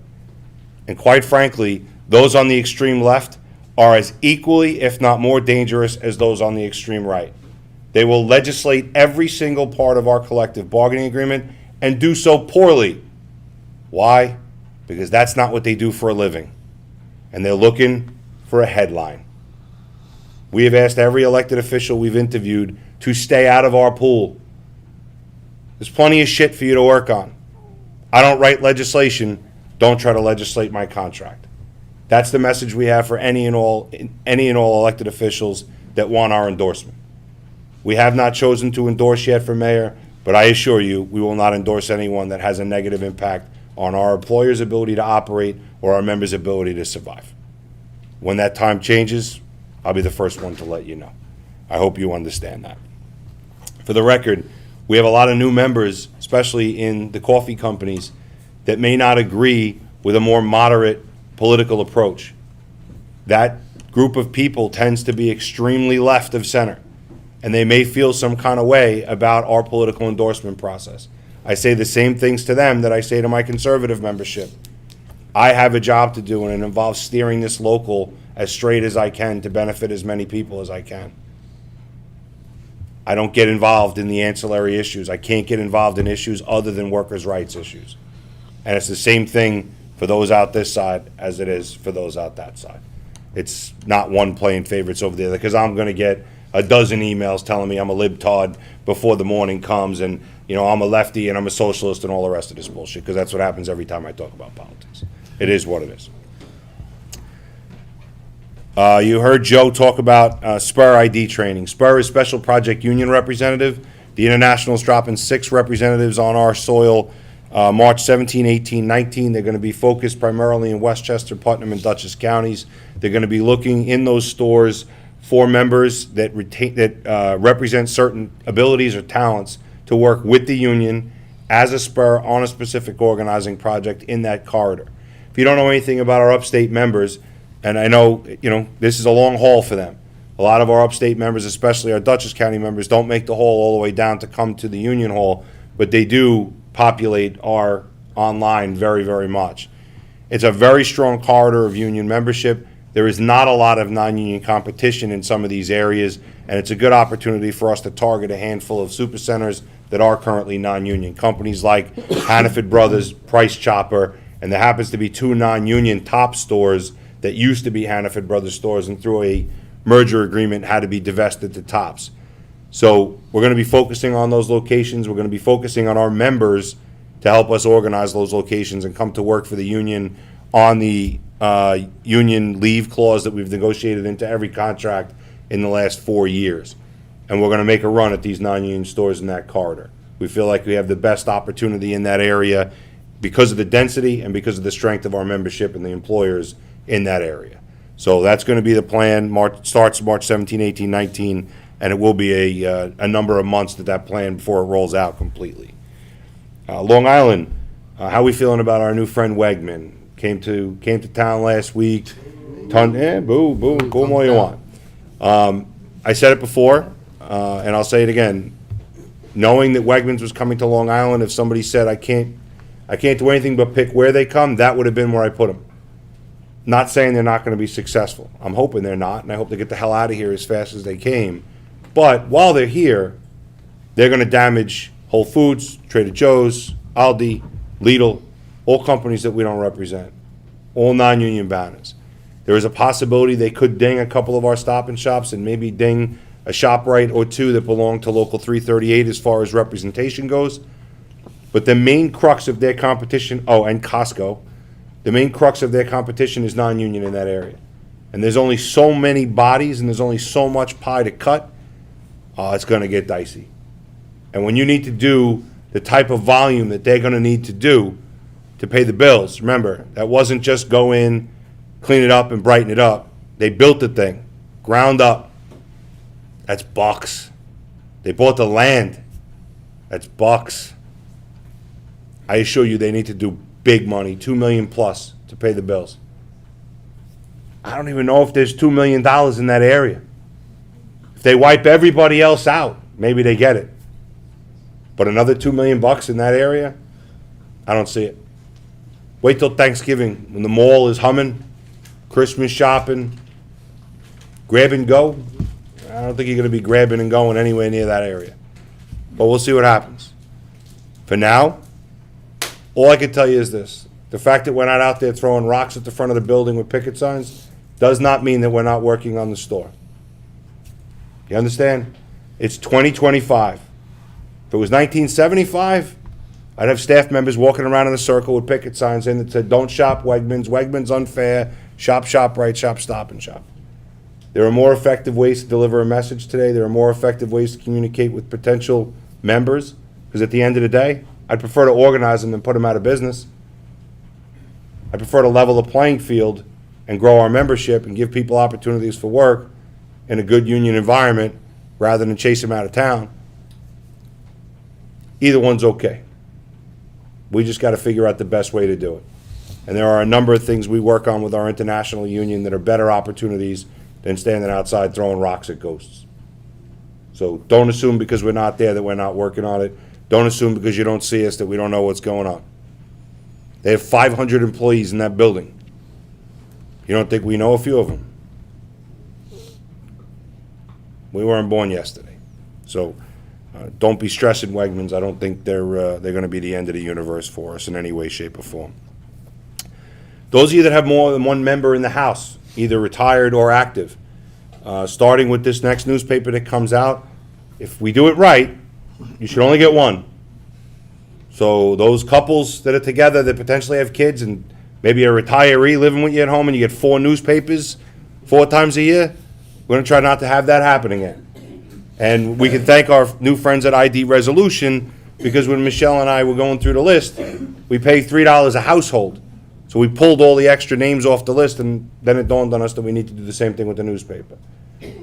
And quite frankly, those on the extreme left are as equally, if not more dangerous as those on the extreme right. They will legislate every single part of our collective bargaining agreement and do so poorly. Why? Because that's not what they do for a living. And they're looking for a headline. We have asked every elected official we've interviewed to stay out of our pool. There's plenty of shit for you to work on. I don't write legislation. Don't try to legislate my contract. That's the message we have for any and all elected officials that want our endorsement. We have not chosen to endorse yet for mayor, but I assure you, we will not endorse anyone that has a negative impact on our employers' ability to operate or our members' ability to survive. When that time changes, I'll be the first one to let you know. I hope you understand that. For the record, we have a lot of new members, especially in the coffee companies, that may not agree with a more moderate political approach. That group of people tends to be extremely left of center, and they may feel some kind of way about our political endorsement process. I say the same things to them that I say to my conservative membership. I have a job to do, and it involves steering this local as straight as I can to benefit as many people as I can. I don't get involved in the ancillary issues. I can't get involved in issues other than workers' rights issues. And it's the same thing for those out this side as it is for those out that side. It's not one playing favorites over the other, because I'm going to get a dozen emails telling me I'm a libtard before the morning comes, and I'm a lefty and I'm a socialist and all the rest of this bullshit, because that's what happens every time I talk about politics. It is what it is. You heard Joe talk about SPUR ID training. SPUR is Special Project Union Representative. The International's dropping 6 representatives on our soil March 17, 18, 19. They're going to be focused primarily in Westchester, Putnam, and Dutchess counties. They're going to be looking in those stores for members that represent certain abilities or talents to work with the union as a SPUR on a specific organizing project in that corridor. If you don't know anything about our upstate members, and I know, this is a long haul for them. A lot of our upstate members, especially our Dutchess County members, don't make the haul all the way down to come to the Union Hall, but they do populate our online very, very much. It's a very strong corridor of union membership. There is not a lot of non-union competition in some of these areas, and it's a good opportunity for us to target a handful of supercenters that are currently non-union. Companies like Hannaford Brothers, Price Chopper, and there happens to be two non-union top stores that used to be Hannaford Brothers stores and through a merger agreement had to be divested to Tops. So we're going to be focusing on those locations. We're going to be focusing on our members to help us organize those locations and come to work for the union on the union leave clause that we've negotiated into every contract in the last 4 years. And we're going to make a run at these non-union stores in that corridor. We feel like we have the best opportunity in that area because of the density and because of the strength of our membership and the employers in that area. So that's going to be the plan. Starts March 17, 18, 19, and it will be a number of months that plan before it rolls out completely. Long Island, how we feeling about our new friend Wegman? Came to town last week. Boo, call them all you want. I said it before, and I'll say it again. Knowing that Wegmans was coming to Long Island, if somebody said I can't do anything but pick where they come, that would have been where I put them. Not saying they're not going to be successful. I'm hoping they're not, and I hope they get the hell out of here as fast as they came. But while they're here, they're going to damage Whole Foods, Trader Joe's, Aldi, Lidl, all companies that we don't represent, all non-union banners. There is a possibility they could ding a couple of our Stop and Shops and maybe ding a ShopRite or two that belong to Local 338 as far as representation goes. But the main crux of their competition, and Costco, the main crux of their competition is non-union in that area. And there's only so many bodies and there's only so much pie to cut, it's going to get dicey. And when you need to do the type of volume that they're going to need to do to pay the bills, remember, that wasn't just go in, clean it up, and brighten it up. They built the thing, ground up. That's bucks. They bought the land. That's bucks. I assure you they need to do big money, $2 million plus, to pay the bills. I don't even know if there's $2 million in that area. If they wipe everybody else out, maybe they get it. But another $2 million in that area, I don't see it. Wait till Thanksgiving when the mall is humming, Christmas shopping, grab and go. I don't think you're going to be grabbing and going anywhere near that area. But we'll see what happens. For now, all I can tell you is this. The fact that we're not out there throwing rocks at the front of the building with picket signs does not mean that we're not working on the store. You understand? It's 2025. If it was 1975, I'd have staff members walking around in a circle with picket signs in that said, don't shop Wegmans, Wegmans unfair, shop ShopRite, shop Stop and Shop. There are more effective ways to deliver a message today. There are more effective ways to communicate with potential members, because at the end of the day, I'd prefer to organize them than put them out of business. I prefer to level the playing field and grow our membership and give people opportunities for work in a good union environment rather than chase them out of town. Either one's okay. We just got to figure out the best way to do it. And there are a number of things we work on with our international union that are better opportunities than standing outside throwing rocks at ghosts. So don't assume because we're not there that we're not working on it. Don't assume because you don't see us that we don't know what's going on. They have 500 employees in that building. You don't think we know a few of them? We weren't born yesterday. So don't be stressing Wegmans. I don't think they're going to be the end of the universe for us in any way, shape, or form. Those of you that have more than one member in the house, either retired or active, starting with this next newspaper that comes out, if we do it right, you should only get one. So those couples that are together that potentially have kids and maybe a retiree living with you at home and you get 4 newspapers 4 times a year, we're going to try not to have that happen again. And we can thank our new friends at ID Resolution, because when Michelle and I were going through the list, we pay $3 a household. So we pulled all the extra names off the list, and then it dawned on us that we need to do the same thing with the newspaper.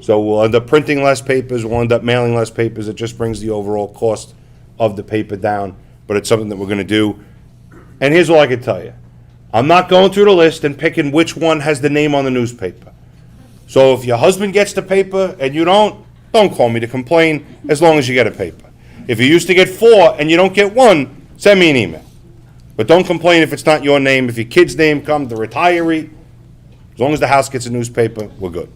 So we'll end up printing less papers, we'll end up mailing less papers. It just brings the overall cost of the paper down, but it's something that we're going to do. And here's all I can tell you. I'm not going through the list and picking which one has the name on the newspaper. So if your husband gets the paper and you don't call me to complain as long as you get a paper. If you used to get 4 and you don't get 1, send me an email. But don't complain if it's not your name. If your kid's name comes, the retiree, as long as the house gets a newspaper, we're good.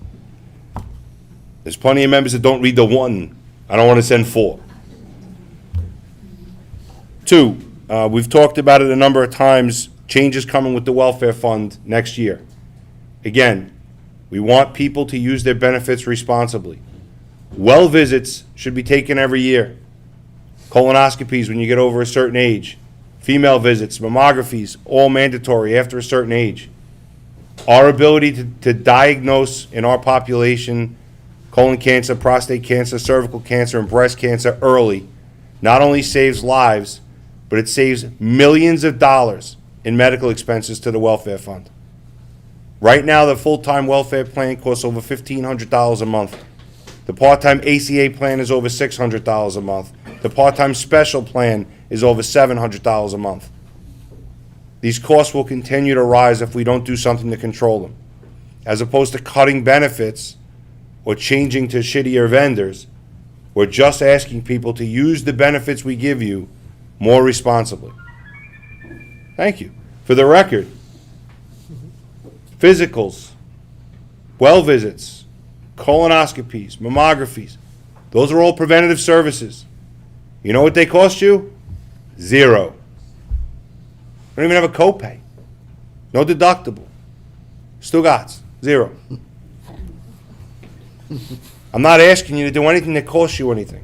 There's plenty of members that don't read the 1. I don't want to send 4. 2, we've talked about it a number of times, changes coming with the welfare fund next year. Again, we want people to use their benefits responsibly. Well visits should be taken every year. Colonoscopies when you get over a certain age. Female visits, mammographies, all mandatory after a certain age. Our ability to diagnose in our population colon cancer, prostate cancer, cervical cancer, and breast cancer early not only saves lives, but it saves millions of dollars in medical expenses to the welfare fund. Right now, the full-time welfare plan costs over $1,500 a month. The part-time ACA plan is over $600 a month. The part-time special plan is over $700 a month. These costs will continue to rise if we don't do something to control them. As opposed to cutting benefits or changing to shittier vendors, we're just asking people to use the benefits we give you more responsibly. Thank you. For the record, physicals, well visits, colonoscopies, mammographies, those are all preventative services. You know what they cost you? 0. Don't even have a copay. No deductible. Stugatz, 0. I'm not asking you to do anything that costs you anything,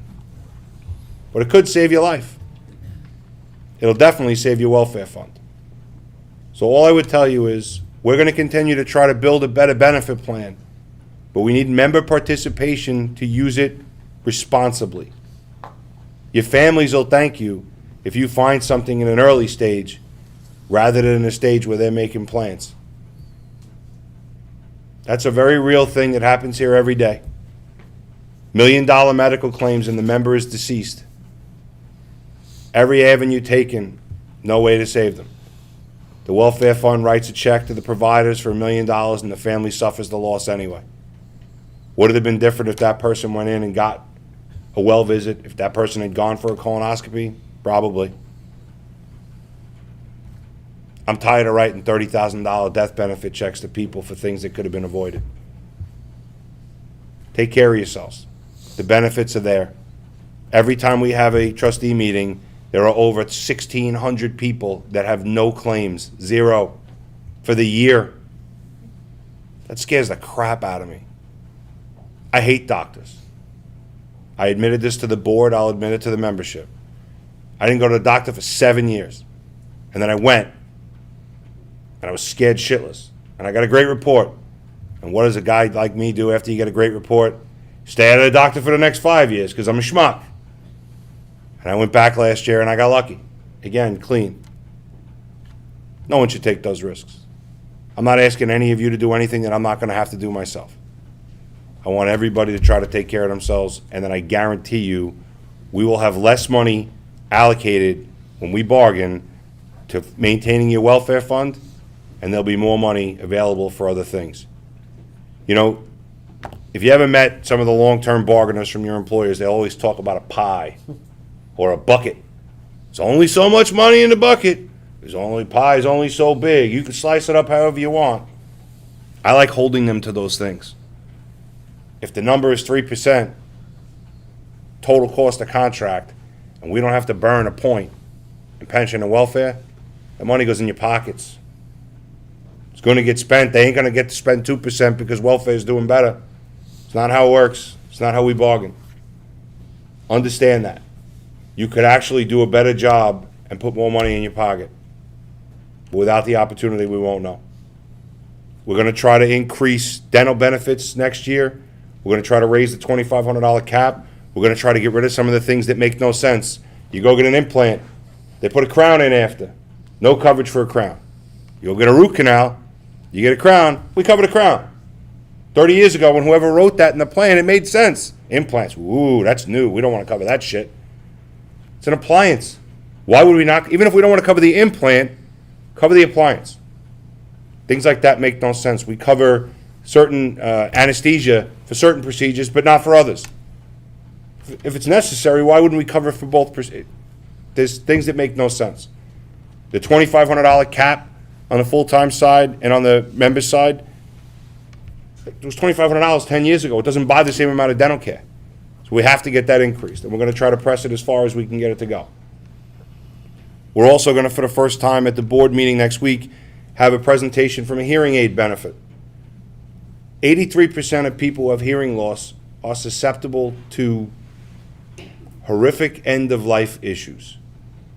but it could save your life. It'll definitely save your welfare fund. So all I would tell you is we're going to continue to try to build a better benefit plan, but we need member participation to use it responsibly. Your families will thank you if you find something in an early stage rather than in a stage where they're making plans. That's a very real thing that happens here every day. $1 million medical claims and the member is deceased. Every avenue taken, no way to save them. The welfare fund writes a check to the providers for $1 million and the family suffers the loss anyway. Would it have been different if that person went in and got a well visit, if that person had gone for a colonoscopy? Probably. I'm tired of writing $30,000 death benefit checks to people for things that could have been avoided. Take care of yourselves. The benefits are there. Every time we have a trustee meeting, there are over 1,600 people that have no claims, 0, for the year. That scares the crap out of me. I hate doctors. I admitted this to the board, I'll admit it to the membership. I didn't go to the doctor for 7 years. And then I went, and I was scared shitless. And I got a great report. And what does a guy like me do after you get a great report? Stay out of the doctor for the next 5 years, because I'm a schmuck. And I went back last year and I got lucky. Again, clean. No one should take those risks. I'm not asking any of you to do anything that I'm not going to have to do myself. I want everybody to try to take care of themselves, and then I guarantee you we will have less money allocated when we bargain to maintaining your welfare fund, and there'll be more money available for other things. You know, if you ever met some of the long-term bargainers from your employers, they always talk about a pie or a bucket. It's only so much money in the bucket. Pie is only so big. You can slice it up however you want. I like holding them to those things. If the number is 3% total cost of contract, and we don't have to burn a point in pension and welfare, the money goes in your pockets. It's going to get spent. They ain't going to get to spend 2% because welfare is doing better. It's not how it works. It's not how we bargain. Understand that. You could actually do a better job and put more money in your pocket. But without the opportunity, we won't know. We're going to try to increase dental benefits next year. We're going to try to raise the $2,500 cap. We're going to try to get rid of some of the things that make no sense. You go get an implant, they put a crown in after. No coverage for a crown. You go get a root canal, you get a crown, we cover the crown. 30 years ago, when whoever wrote that in the plan, it made sense. Implants, ooh, that's new. We don't want to cover that shit. It's an appliance. Why would we not, even if we don't want to cover the implant, cover the appliance? Things like that make no sense. We cover certain anesthesia for certain procedures, but not for others. If it's necessary, why wouldn't we cover for both procedures? There's things that make no sense. The $2,500 cap on the full-time side and on the member side, it was $2,500 10 years ago. It doesn't buy the same amount of dental care. So we have to get that increased, and we're going to try to press it as far as we can get it to go. We're also going to, for the first time at the board meeting next week, have a presentation from a hearing aid benefit. 83% of people who have hearing loss are susceptible to horrific end-of-life issues.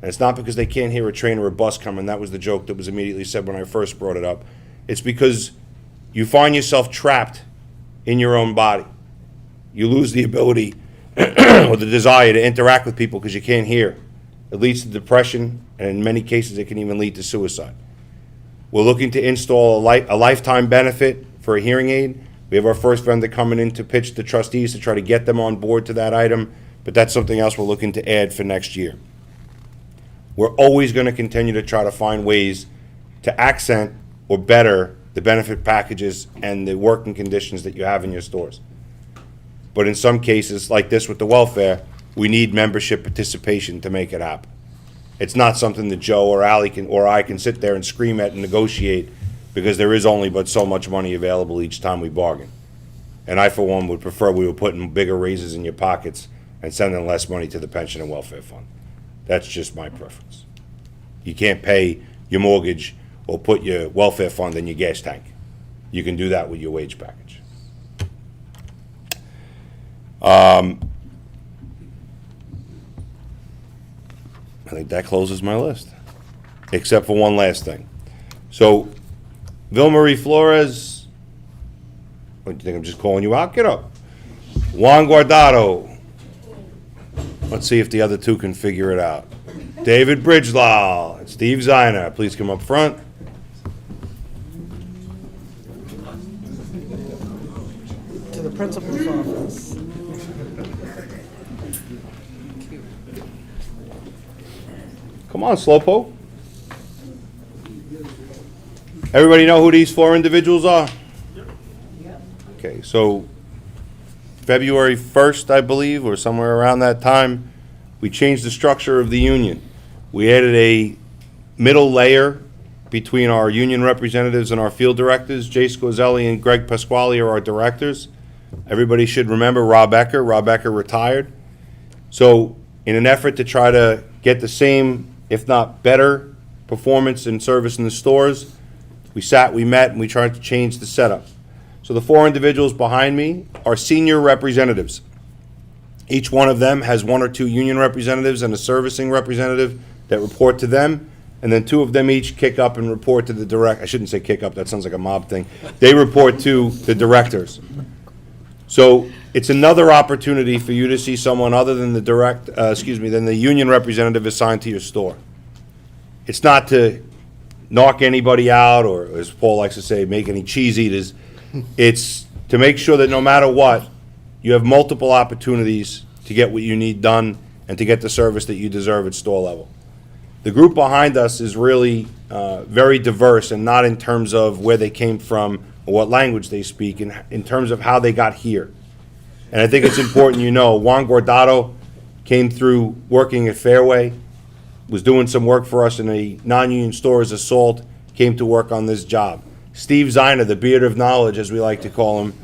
And it's not because they can't hear a train or a bus coming. That was the joke that was immediately said when I first brought it up. It's because you find yourself trapped in your own body. You lose the ability or the desire to interact with people because you can't hear. It leads to depression, and in many cases it can even lead to suicide. We're looking to install a lifetime benefit for a hearing aid. We have our first vendor coming in to pitch the trustees to try to get them on board to that item, but that's something else we're looking to add for next year. We're always going to continue to try to find ways to accent or better the benefit packages and the working conditions that you have in your stores. But in some cases, like this with the welfare, we need membership participation to make it happen. It's not something that Joe or Ally or I can sit there and scream at and negotiate, because there is only but so much money available each time we bargain. And I, for one, would prefer we were putting bigger raises in your pockets and sending less money to the pension and welfare fund. That's just my preference. You can't pay your mortgage or put your welfare fund in your gas tank. You can do that with your wage package. I think that closes my list, except for one last thing. So, Vilmarie Flores, what, do you think I'm just calling you out? Get up. Juan Guardado. Let's see if the other two can figure it out. David Bridgelal and Steve Zeiner, please come up front. To the principal's office. Come on, Slowpoke. Everybody know who these four individuals are? Okay, so February 1st, I believe, or somewhere around that time, we changed the structure of the union. We added a middle layer between our union representatives and our field directors. Jay Scorzelli and Greg Pasquale are our directors. Everybody should remember Rob Ecker. Rob Ecker retired. So in an effort to try to get the same, if not better, performance and service in the stores, we met, and we tried to change the setup. So the four individuals behind me are senior representatives. Each one of them has one or two union representatives and a servicing representative that report to them, and then two of them each kick up and report to the direct. I shouldn't say kick up, that sounds like a mob thing. They report to the directors. So it's another opportunity for you to see someone other than the than the union representative assigned to your store. It's not to knock anybody out, or as Paul likes to say, make any cheese eaters. It's to make sure that no matter what, you have multiple opportunities to get what you need done and to get the service that you deserve at store level. The group behind us is really very diverse, and not in terms of where they came from or what language they speak, in terms of how they got here. And I think it's important you know, Juan Guardado came through working at Fairway, was doing some work for us in a non-union store as a salt, came to work on this job. Steve Zeiner, the beard of knowledge, as we like to call him.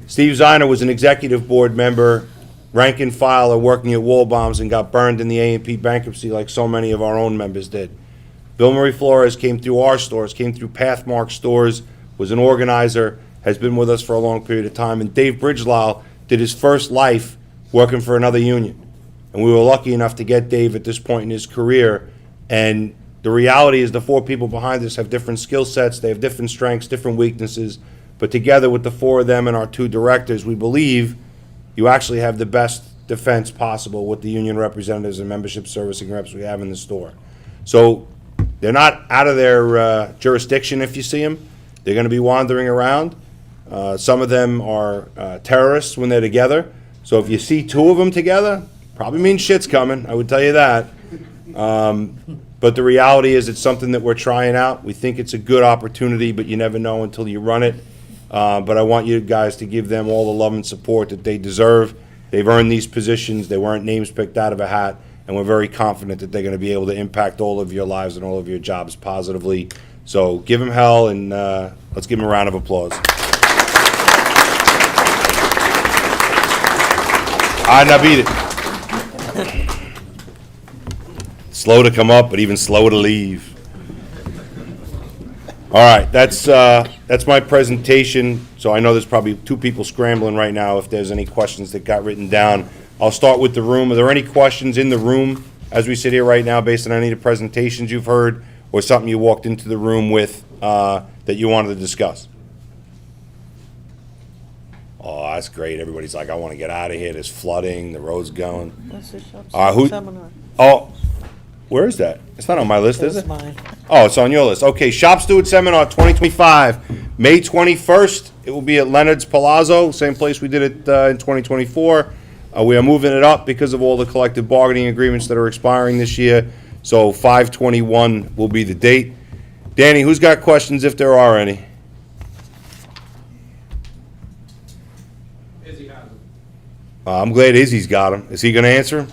Steve Zeiner was an executive board member, rank and filer, working at Waldbaum's, and got burned in the A&P bankruptcy like so many of our own members did. Vilmarie Flores came through our stores, came through Pathmark stores, was an organizer, has been with us for a long period of time. And Dave Bridgelal did his first life working for another union. And we were lucky enough to get Dave at this point in his career. And the reality is the four people behind us have different skill sets, they have different strengths, different weaknesses. But together with the four of them and our two directors, we believe you actually have the best defense possible with the union representatives and membership servicing reps we have in the store. So they're not out of their jurisdiction if you see them. They're going to be wandering around. Some of them are terrorists when they're together. So if you see two of them together, probably means shit's coming, I would tell you that. But the reality is it's something that we're trying out. We think it's a good opportunity, but you never know until you run it. but I want you guys to give them all the love and support that they deserve. They've earned these positions. They weren't names picked out of a hat, and we're very confident that they're going to be able to impact all of your lives and all of your jobs positively. So give them hell, and let's give them a round of applause. All right, now beat it. Slow to come up, but even slower to leave. All right, that's my presentation. So I know there's probably two people scrambling right now if there's any questions that got written down. I'll start with the room. Are there any questions in the room as we sit here right now based on any of the presentations you've heard or something you walked into the room with that you wanted to discuss? Oh, that's great. Everybody's like, I want to get out of here. There's flooding. The road's going. That's the shop Who- seminar. Oh, where is that? It's not on my list, is It's it? mine. Oh, it's on your list. Okay, Shop Steward Seminar 2025, May 21st. It will be at Leonard's Palazzo, same place we did it in 2024. We are moving it up because of all the collective bargaining agreements that are expiring this year. So 5/21 will be the date. Danny, who's got questions if there are any? I'm glad Izzy's got them. Is he going to answer 'em?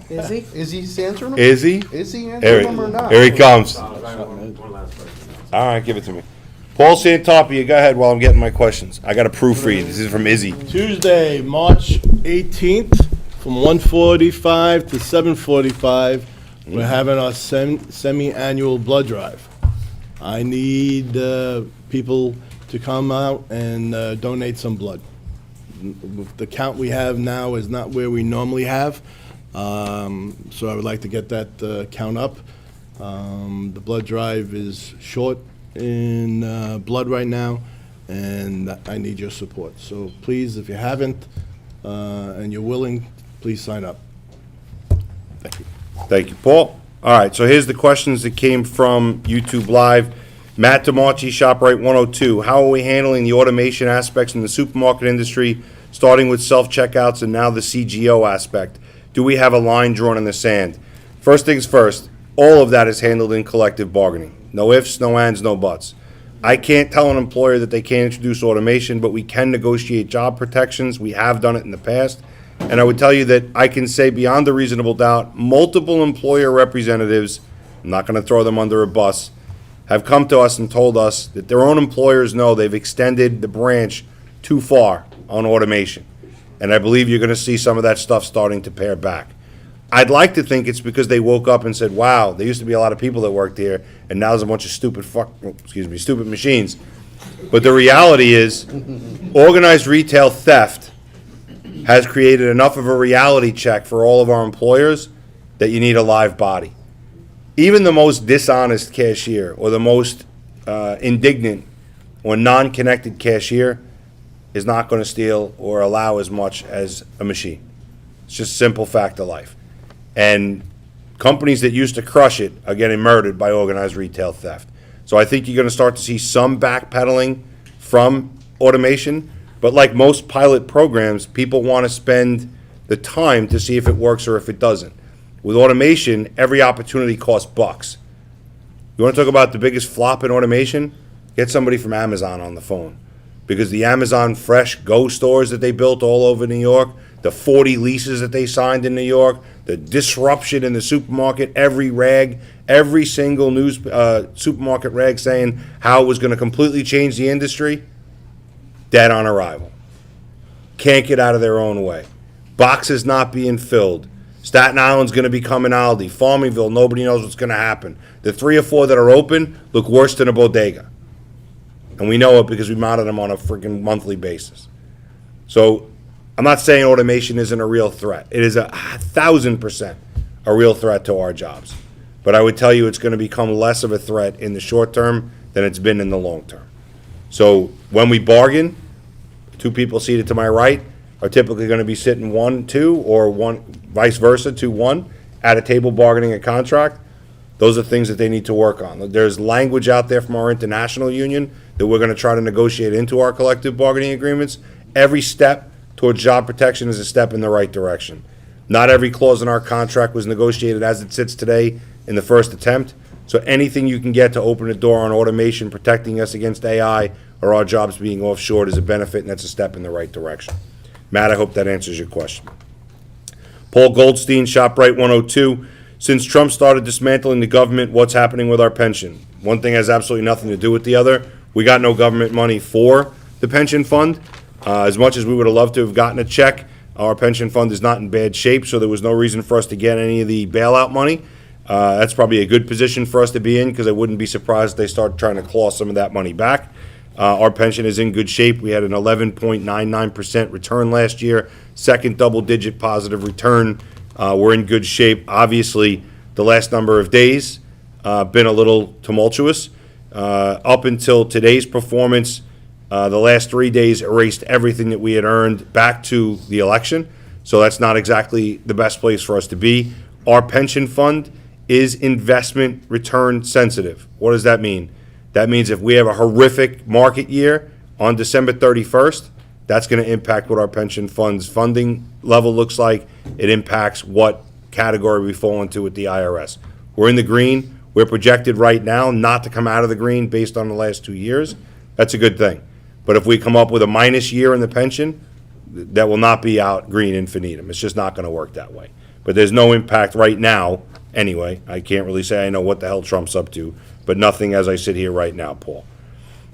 Is he? Is he answering them? Is he? Is he Here answering them or not? here he comes. One last question. All right, give it to me. Paul Santopia, go ahead while I'm getting my questions. I got a proofread. This is from Izzy. Tuesday, March 18th, from 1:45 to 7:45, we're having our semi-annual blood drive. I need people to come out and donate some blood. The count we have now is not where we normally have, so I would like to get that count up. The blood drive is short in blood right now, and I need your support. So please, if you haven't and you're willing, please sign up. Thank you, Paul. All right, so here's the questions that came from YouTube Live. Matt DeMarchi, ShopRite 102. How are we handling the automation aspects in the supermarket industry, starting with self-checkouts and now the CGO aspect? Do we have a line drawn in the sand? First things first, all of that is handled in collective bargaining. No ifs, no ands, no buts. I can't tell an employer that they can't introduce automation, but we can negotiate job protections. We have done it in the past. And I would tell you that I can say beyond a reasonable doubt, multiple employer representatives, I'm not going to throw them under a bus, have come to us and told us that their own employers know they've extended the branch too far on automation. And I believe you're going to see some of that stuff starting to pare back. I'd like to think it's because they woke up and said, wow, there used to be a lot of people that worked here, and now there's a bunch of stupid machines. But the reality is, organized retail theft has created enough of a reality check for all of our employers that you need a live body. Even the most dishonest cashier or the most indignant or non-connected cashier is not going to steal or allow as much as a machine. It's just a simple fact of life. And companies that used to crush it are getting murdered by organized retail theft. So I think you're going to start to see some backpedaling from automation. But like most pilot programs, people want to spend the time to see if it works or if it doesn't. With automation, every opportunity costs bucks. You want to talk about the biggest flop in automation? Get somebody from Amazon on the phone. Because the Amazon Fresh Go stores that they built all over New York, the 40 leases that they signed in New York, the disruption in the supermarket, every rag, every single news supermarket rag saying how it was going to completely change the industry, dead on arrival. Can't get out of their own way. Boxes not being filled. Staten Island's going to become an Aldi. Farmingville, nobody knows what's going to happen. The 3 or 4 that are open look worse than a bodega. And we know it because we monitor them on a freaking monthly basis. So I'm not saying automation isn't a real threat. It is 1,000% a real threat to our jobs. But I would tell you it's going to become less of a threat in the short term than it's been in the long term. So when we bargain, 2 people seated to my right are typically going to be sitting 1-2 or one vice versa 2-1 at a table bargaining a contract. Those are things that they need to work on. There's language out there from our international union that we're going to try to negotiate into our collective bargaining agreements. Every step towards job protection is a step in the right direction. Not every clause in our contract was negotiated as it sits today in the first attempt. So anything you can get to open the door on automation, protecting us against AI, or our jobs being offshored is a benefit, and that's a step in the right direction. Matt, I hope that answers your question. Paul Goldstein, ShopRite 102. Since Trump started dismantling the government, what's happening with our pension? One thing has absolutely nothing to do with the other. We got no government money for the pension fund. As much as we would have loved to have gotten a check, our pension fund is not in bad shape, so there was no reason for us to get any of the bailout money. That's probably a good position for us to be in, because I wouldn't be surprised if they start trying to claw some of that money back. Our pension is in good shape. We had an 11.99% return last year, second double-digit positive return. We're in good shape. Obviously, the last number of days been a little tumultuous. Up until today's performance, the last 3 days erased everything that we had earned back to the election. So that's not exactly the best place for us to be. Our pension fund is investment return sensitive. What does that mean? That means if we have a horrific market year on December 31st, that's going to impact what our pension fund's funding level looks like. It impacts what category we fall into with the IRS. We're in the green. We're projected right now not to come out of the green based on the last 2 years. That's a good thing. But if we come up with a minus year in the pension, that will not be out green infinitum. It's just not going to work that way. But there's no impact right now, anyway. I can't really say I know what the hell Trump's up to, but nothing as I sit here right now, Paul.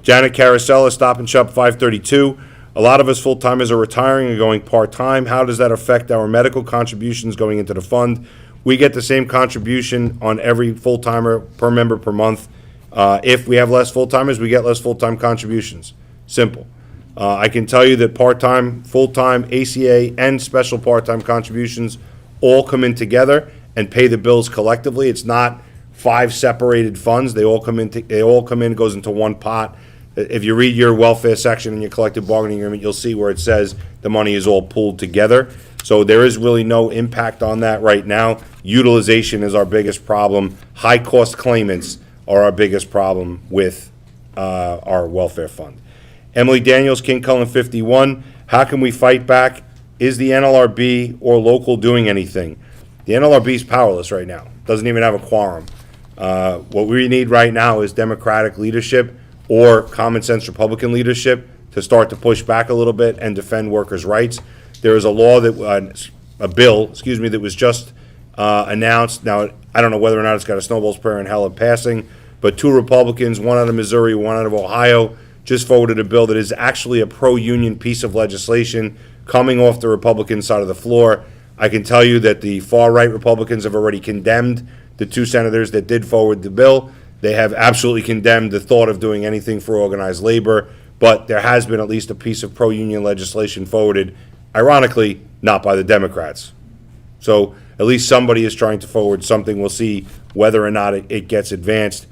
Janet Carosella, Stop and Shop 532. A lot of us full-timers are retiring and going part-time. How does that affect our medical contributions going into the fund? We get the same contribution on every full-timer per member per month. If we have less full-timers, we get less full-time contributions. Simple. I can tell you that part-time, full-time, ACA, and special part-time contributions all come in together and pay the bills collectively. It's not 5 separated funds. They all come in, goes into one pot. If you read your welfare section in your collective bargaining agreement, you'll see where it says the money is all pooled together. So there is really no impact on that right now. Utilization is our biggest problem. High-cost claimants are our biggest problem with our welfare fund. Emily Daniels, King Cullen 51. How can we fight back? Is the NLRB or local doing anything? The NLRB is powerless right now. Doesn't even have a quorum. What we need right now is Democratic leadership or common sense Republican leadership to start to push back a little bit and defend workers' rights. There is a law that, a bill, that was just announced. Now, I don't know whether or not it's got a snowball's prayer in hell of passing, but 2 Republicans, one out of Missouri, one out of Ohio, just forwarded a bill that is actually a pro-union piece of legislation coming off the Republican side of the floor. I can tell you that the far-right Republicans have already condemned the 2 senators that did forward the bill. They have absolutely condemned the thought of doing anything for organized labor, but there has been at least a piece of pro-union legislation forwarded, ironically, not by the Democrats. So at least somebody is trying to forward something. We'll see whether or not it gets advanced.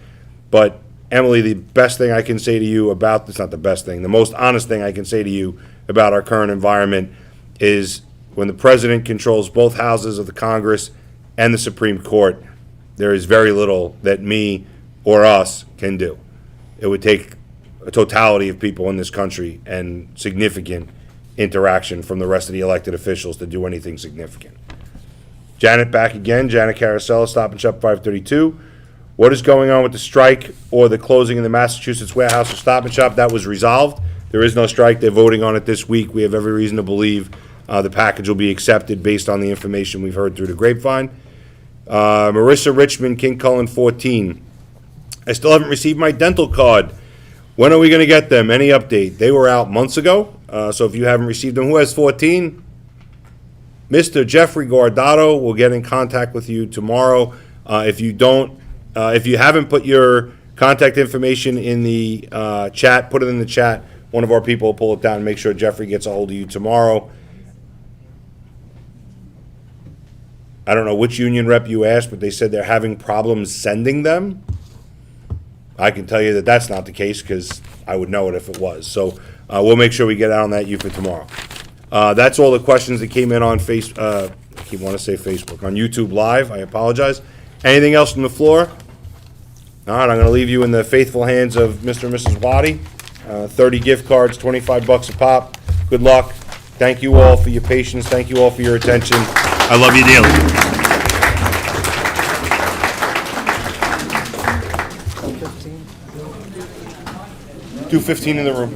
But Emily, the best thing I can say to you about this, not the best thing, the most honest thing I can say to you about our current environment is when the president controls both houses of the Congress and the Supreme Court, there is very little that me or us can do. It would take a totality of people in this country and significant interaction from the rest of the elected officials to do anything significant. Janet back again, Janet Carosella, Stop and Shop 532. What is going on with the strike or the closing of the Massachusetts warehouse or Stop and Shop? That was resolved. There is no strike. They're voting on it this week. We have every reason to believe the package will be accepted based on the information we've heard through the grapevine. Marissa Richmond, King Cullen 14. I still haven't received my dental card. When are we going to get them? Any update? They were out months ago, so if you haven't received them, who has 14? Mr. Jeffrey Guardado will get in contact with you tomorrow. If you haven't put your contact information in the chat, put it in the chat. One of our people will pull it down and make sure Jeffrey gets a hold of you tomorrow. I don't know which union rep you asked, but they said they're having problems sending them. I can tell you that that's not the case because I would know it if it was. So we'll make sure we get out on that for tomorrow. That's all the questions that came in on Facebook. I keep wanting to say Facebook. On YouTube Live, I apologize. Anything else from the floor? All right, I'm going to leave you in the faithful hands of Mr. and Mrs. Waddy. 30 gift cards, $25 a pop. Good luck. Thank you all for your patience. Thank you all for your attention. I love you dearly. Do 15 in the room.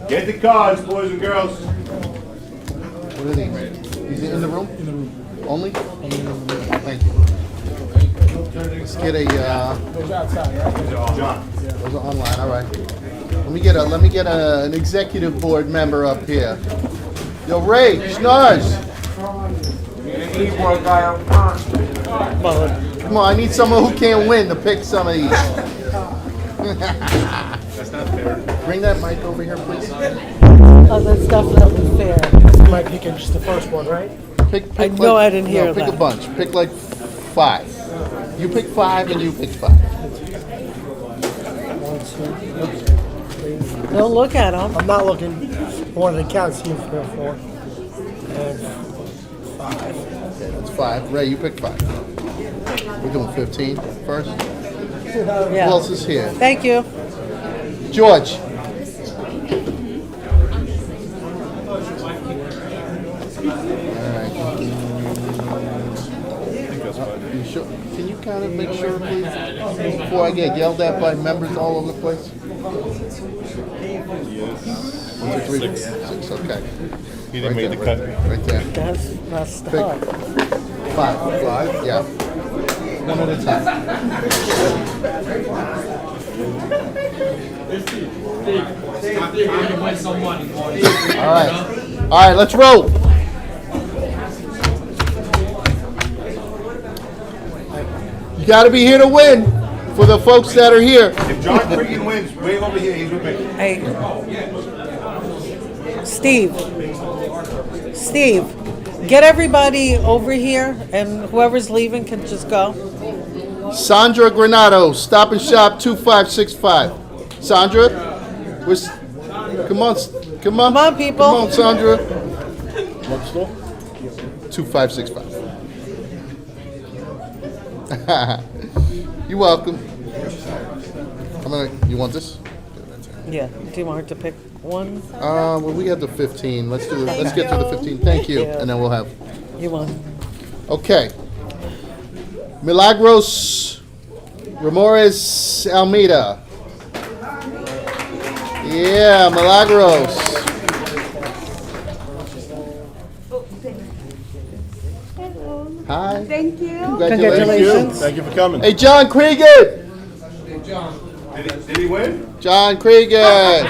Get the cards, boys and girls. What are these? Is it in the room? In the room. Only? Thank you. Let's get a, John. those are online, all right. Let me get an executive board member up here. Yo, Ray, Schnars. Come on, I need someone who can't win to pick some of these. Bring that mic over here, please. Oh, that's definitely fair. You might pick just the first one, right? Pick I know I didn't hear Pick that. a bunch. Pick like 5. You pick 5 and you pick 5. Don't look at them. I'm not looking. I wanted to count, see if there are 4. And 5. Okay, that's 5. Ray, you pick 5. We're doing 15 first. Who Yeah. else is here? Thank you. George. You sure? Can you kind of make sure, please, before I get yelled at by members all over the place? 1, 2, 3, 6. Okay. He didn't make the cut. Right there. That's messed Pick. up. 5. Yeah. One at a time. All right, let's roll. You got to be here to win for the folks that are here. If John freaking wins, wait over here. He's with me. Hey, Steve, get everybody over here, and whoever's leaving can just go. Sandra Granado, Stop and Shop 2565. Sandra, come on, Come on, people. Come on, Sandra. What store? 2565. You're welcome. You want this? Yeah. Do you want her to pick one? Well, we have the 15. Let's get to the 15. Thank you, and then we'll have. You want? Okay. Milagros Ramores Almeida. Yeah, Milagros. Hi. Thank you. Congratulations. Thank you for coming. Hey, John Krieger. Did he win? John Krieger.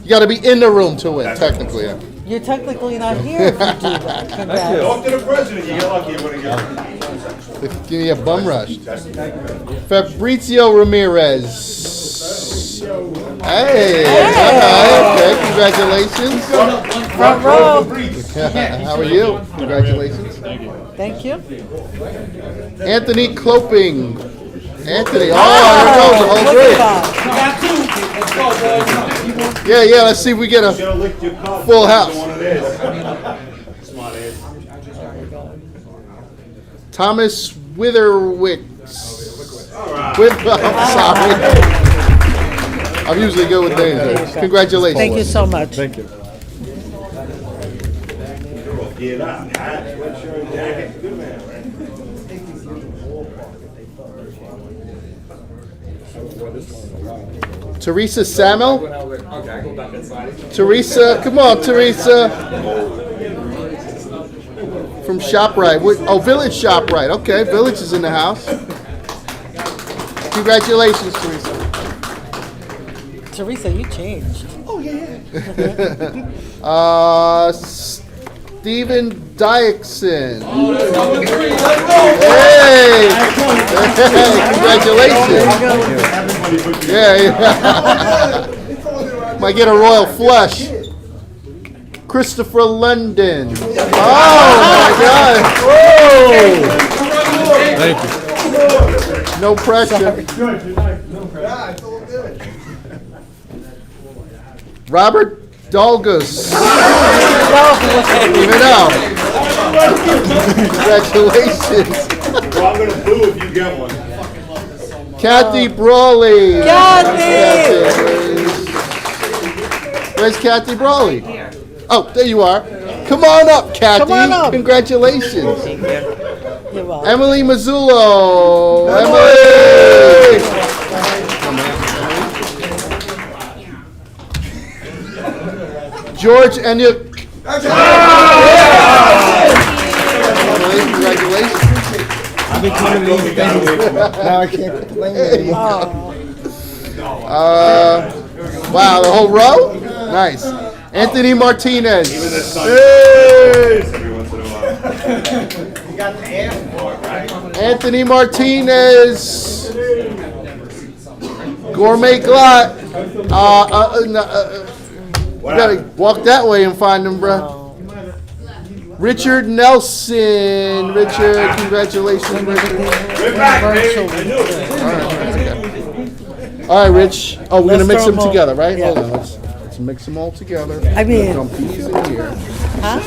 You got to be in the room to win, technically. Yeah. You're technically not here if you do that. Congrats. Talk to the president. You get lucky when he gets. Give me a bum rush. Fabrizio Ramirez. Hey. All right. Okay. Congratulations. Front row. How are you? Congratulations. Thank you. Anthony Cloping. Anthony. Oh, Look here at goes the whole that. three. Yeah. Let's see if we get a Should've licked your cup. full house. One of theirs. Smart ass. Thomas Witherwicks. I'm sorry. I'm usually good with names. Congratulations. Thank you so much. Thank you. Get up. Hat, sweatshirt, jacket. Good man, right? Teresa Samuel. Teresa, come on, Teresa. From ShopRite. Village ShopRite. Okay, Village is in the house. Congratulations, Teresa. Teresa, you changed. Stephen Dyson. Hey! Hey, congratulations. Yeah. Might get a royal flush. Christopher London. Oh my God. Whoa! Thank you. No pressure. Robert Dolgus. Give it up. Congratulations. Well, I'm gonna boo if you get one. Kathy Brawley. Kathy! Where's Kathy Brawley? Oh, there you are. Come on up, Kathy. Come on up. Congratulations. You're welcome. Emily Mazzullo. Emily! George and you. Congratulations. I've been coming to these things. Now I can't complain anymore. Wow, the whole row? Nice. Anthony Martinez. Every once in a while. Anthony Martinez. Gourmet Glot. You gotta walk that way and find him, bro. Richard Nelson. Richard, congratulations, Richard. We're back, baby. I knew it. All right, Rich. Oh, we're gonna Let's mix throw them 'em all- together, right? yeah. Hold on, let's mix them all together. I mean- Dump these in here. Huh?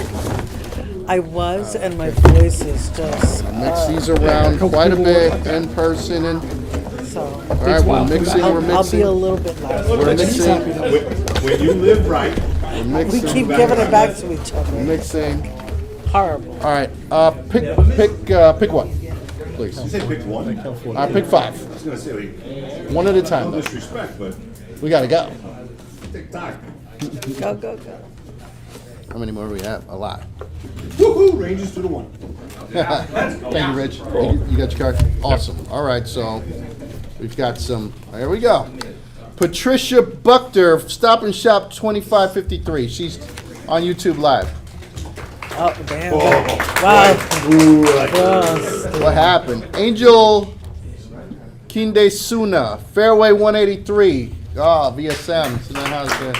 I was, and my voice is just, Mix these around quite a bit in person and, so. all right, we're mixing, we're I'll be a mixing. little bit loud. We're mixing, When you live right, we're We mixing, keep giving it back to each other. mixing. Horrible. All right, pick one, please. you say pick one. Pick five, I was gonna say, like, one at a time, no though. disrespect, but We gotta go. take time. Go, go, go. How many more do we have? A lot. Woo-hoo, Rangers to the one. Thank you, Rich. You got your card? Awesome. All right, so we've got some, here we go. Patricia Buckter, Stop and Shop 2553. She's on YouTube Live. Oh, damn. Wow. Yes. What happened? Angel Kindesuna, Fairway 183. VSM. It's in the house there.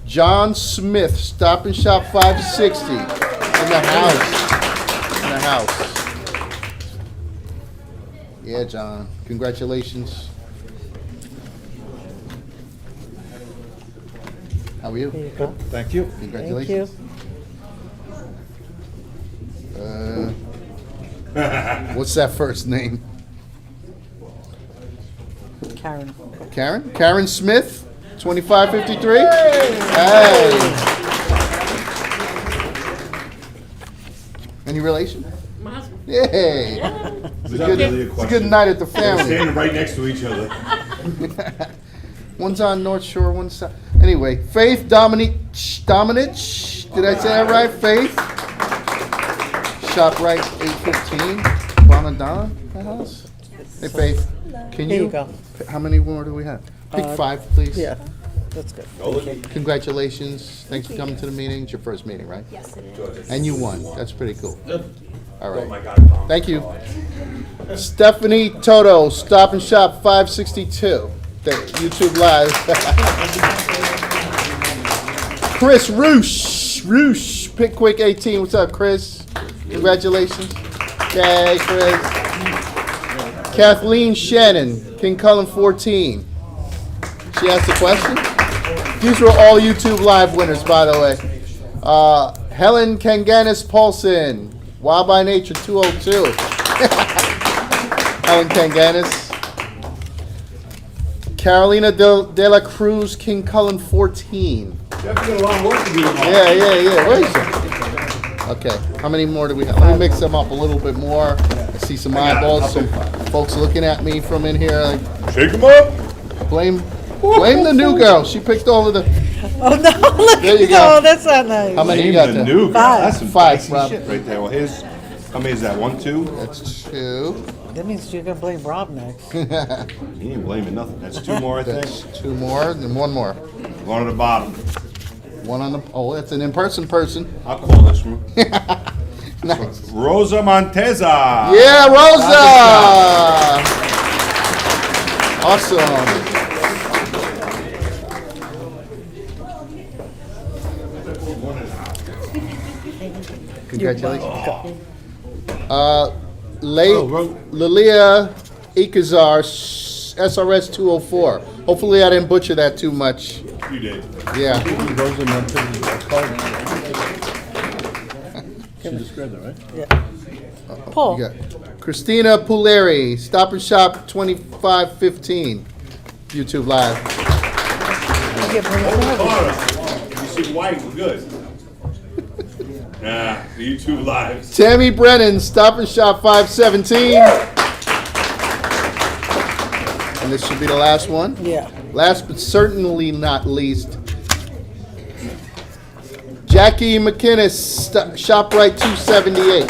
John Smith, Stop and Shop 560. In the house. In the house. Yeah, John. Congratulations. How are you? Here you go. Thank you. Thank you. Congratulations. What's that first name? Karen. Karen? Karen Smith, 2553? Hey! Any relation? Yay! Was that really a It's a question? good night at the They're family. standing right next to each other. One's on North Shore, one's south. Anyway, Faith Dominich, did I say that right? Faith? ShopRite 815, Bonadon, the house? Hey Faith, can Here you, you go. how many more do we have? Pick five, please. Yeah, that's good. Congratulations. Thanks for coming to the meeting. It's your first meeting, right? Yes, it is. And you won. That's pretty cool. All Oh right. my God, Tom. Thank you. Stephanie Toto, Stop and Shop 562. YouTube Live. Chris Roosh, Pick Quick 18. What's up, Chris? Congratulations. Yay, Chris. Kathleen Shannon, King Cullen 14. She asked a question? These were all YouTube Live winners, by the way. Helen Kanganis Paulson, Wild by Nature 202. Helen Kanganis. Carolina De La Cruz, King Cullen 14. Jeff got a lot of work to do tomorrow. Yeah. Where is it? Okay, how many more do we have? Let me mix them up a little bit more. I see some eyeballs, some folks looking at me from in here like, Shake him up. blame the new girl. She picked all of the, Oh, no, look. There you go. No, that's not nice. how many you Name got the there? new guy. Five. That's some Five, spicy Rob. shit right there. Well, here's, how many is that? 1, 2? That's two. That means you're gonna blame Rob next. He ain't blaming nothing. That's 2 more, I think. That's two more, and one more. One at the bottom. One on the, oh, that's an in-person person. I'll call this one. Nice. Rosa Monteza. Yeah, Rosa! Awesome. Congratulations. Lilia Ikazar, SRS 204. Hopefully I didn't butcher that too much. You did. Yeah. She described it, right? Yeah. Paul. You got Christina Puleri, Stop and Shop 2515. YouTube Live. I get bring it over. You see white, we're good. Nah, the YouTube lives. Tammy Brennan, Stop and Shop 517. And this should be the last one. Yeah. Last but certainly not least, Jackie McInnes, ShopRite 278.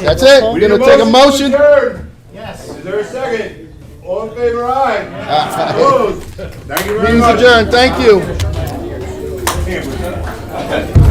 That's it. We're gonna take a motion. Yes. Is there a second? All in favor, aye. Opposed? Thank you very Meeting's much. adjourned. Thank you.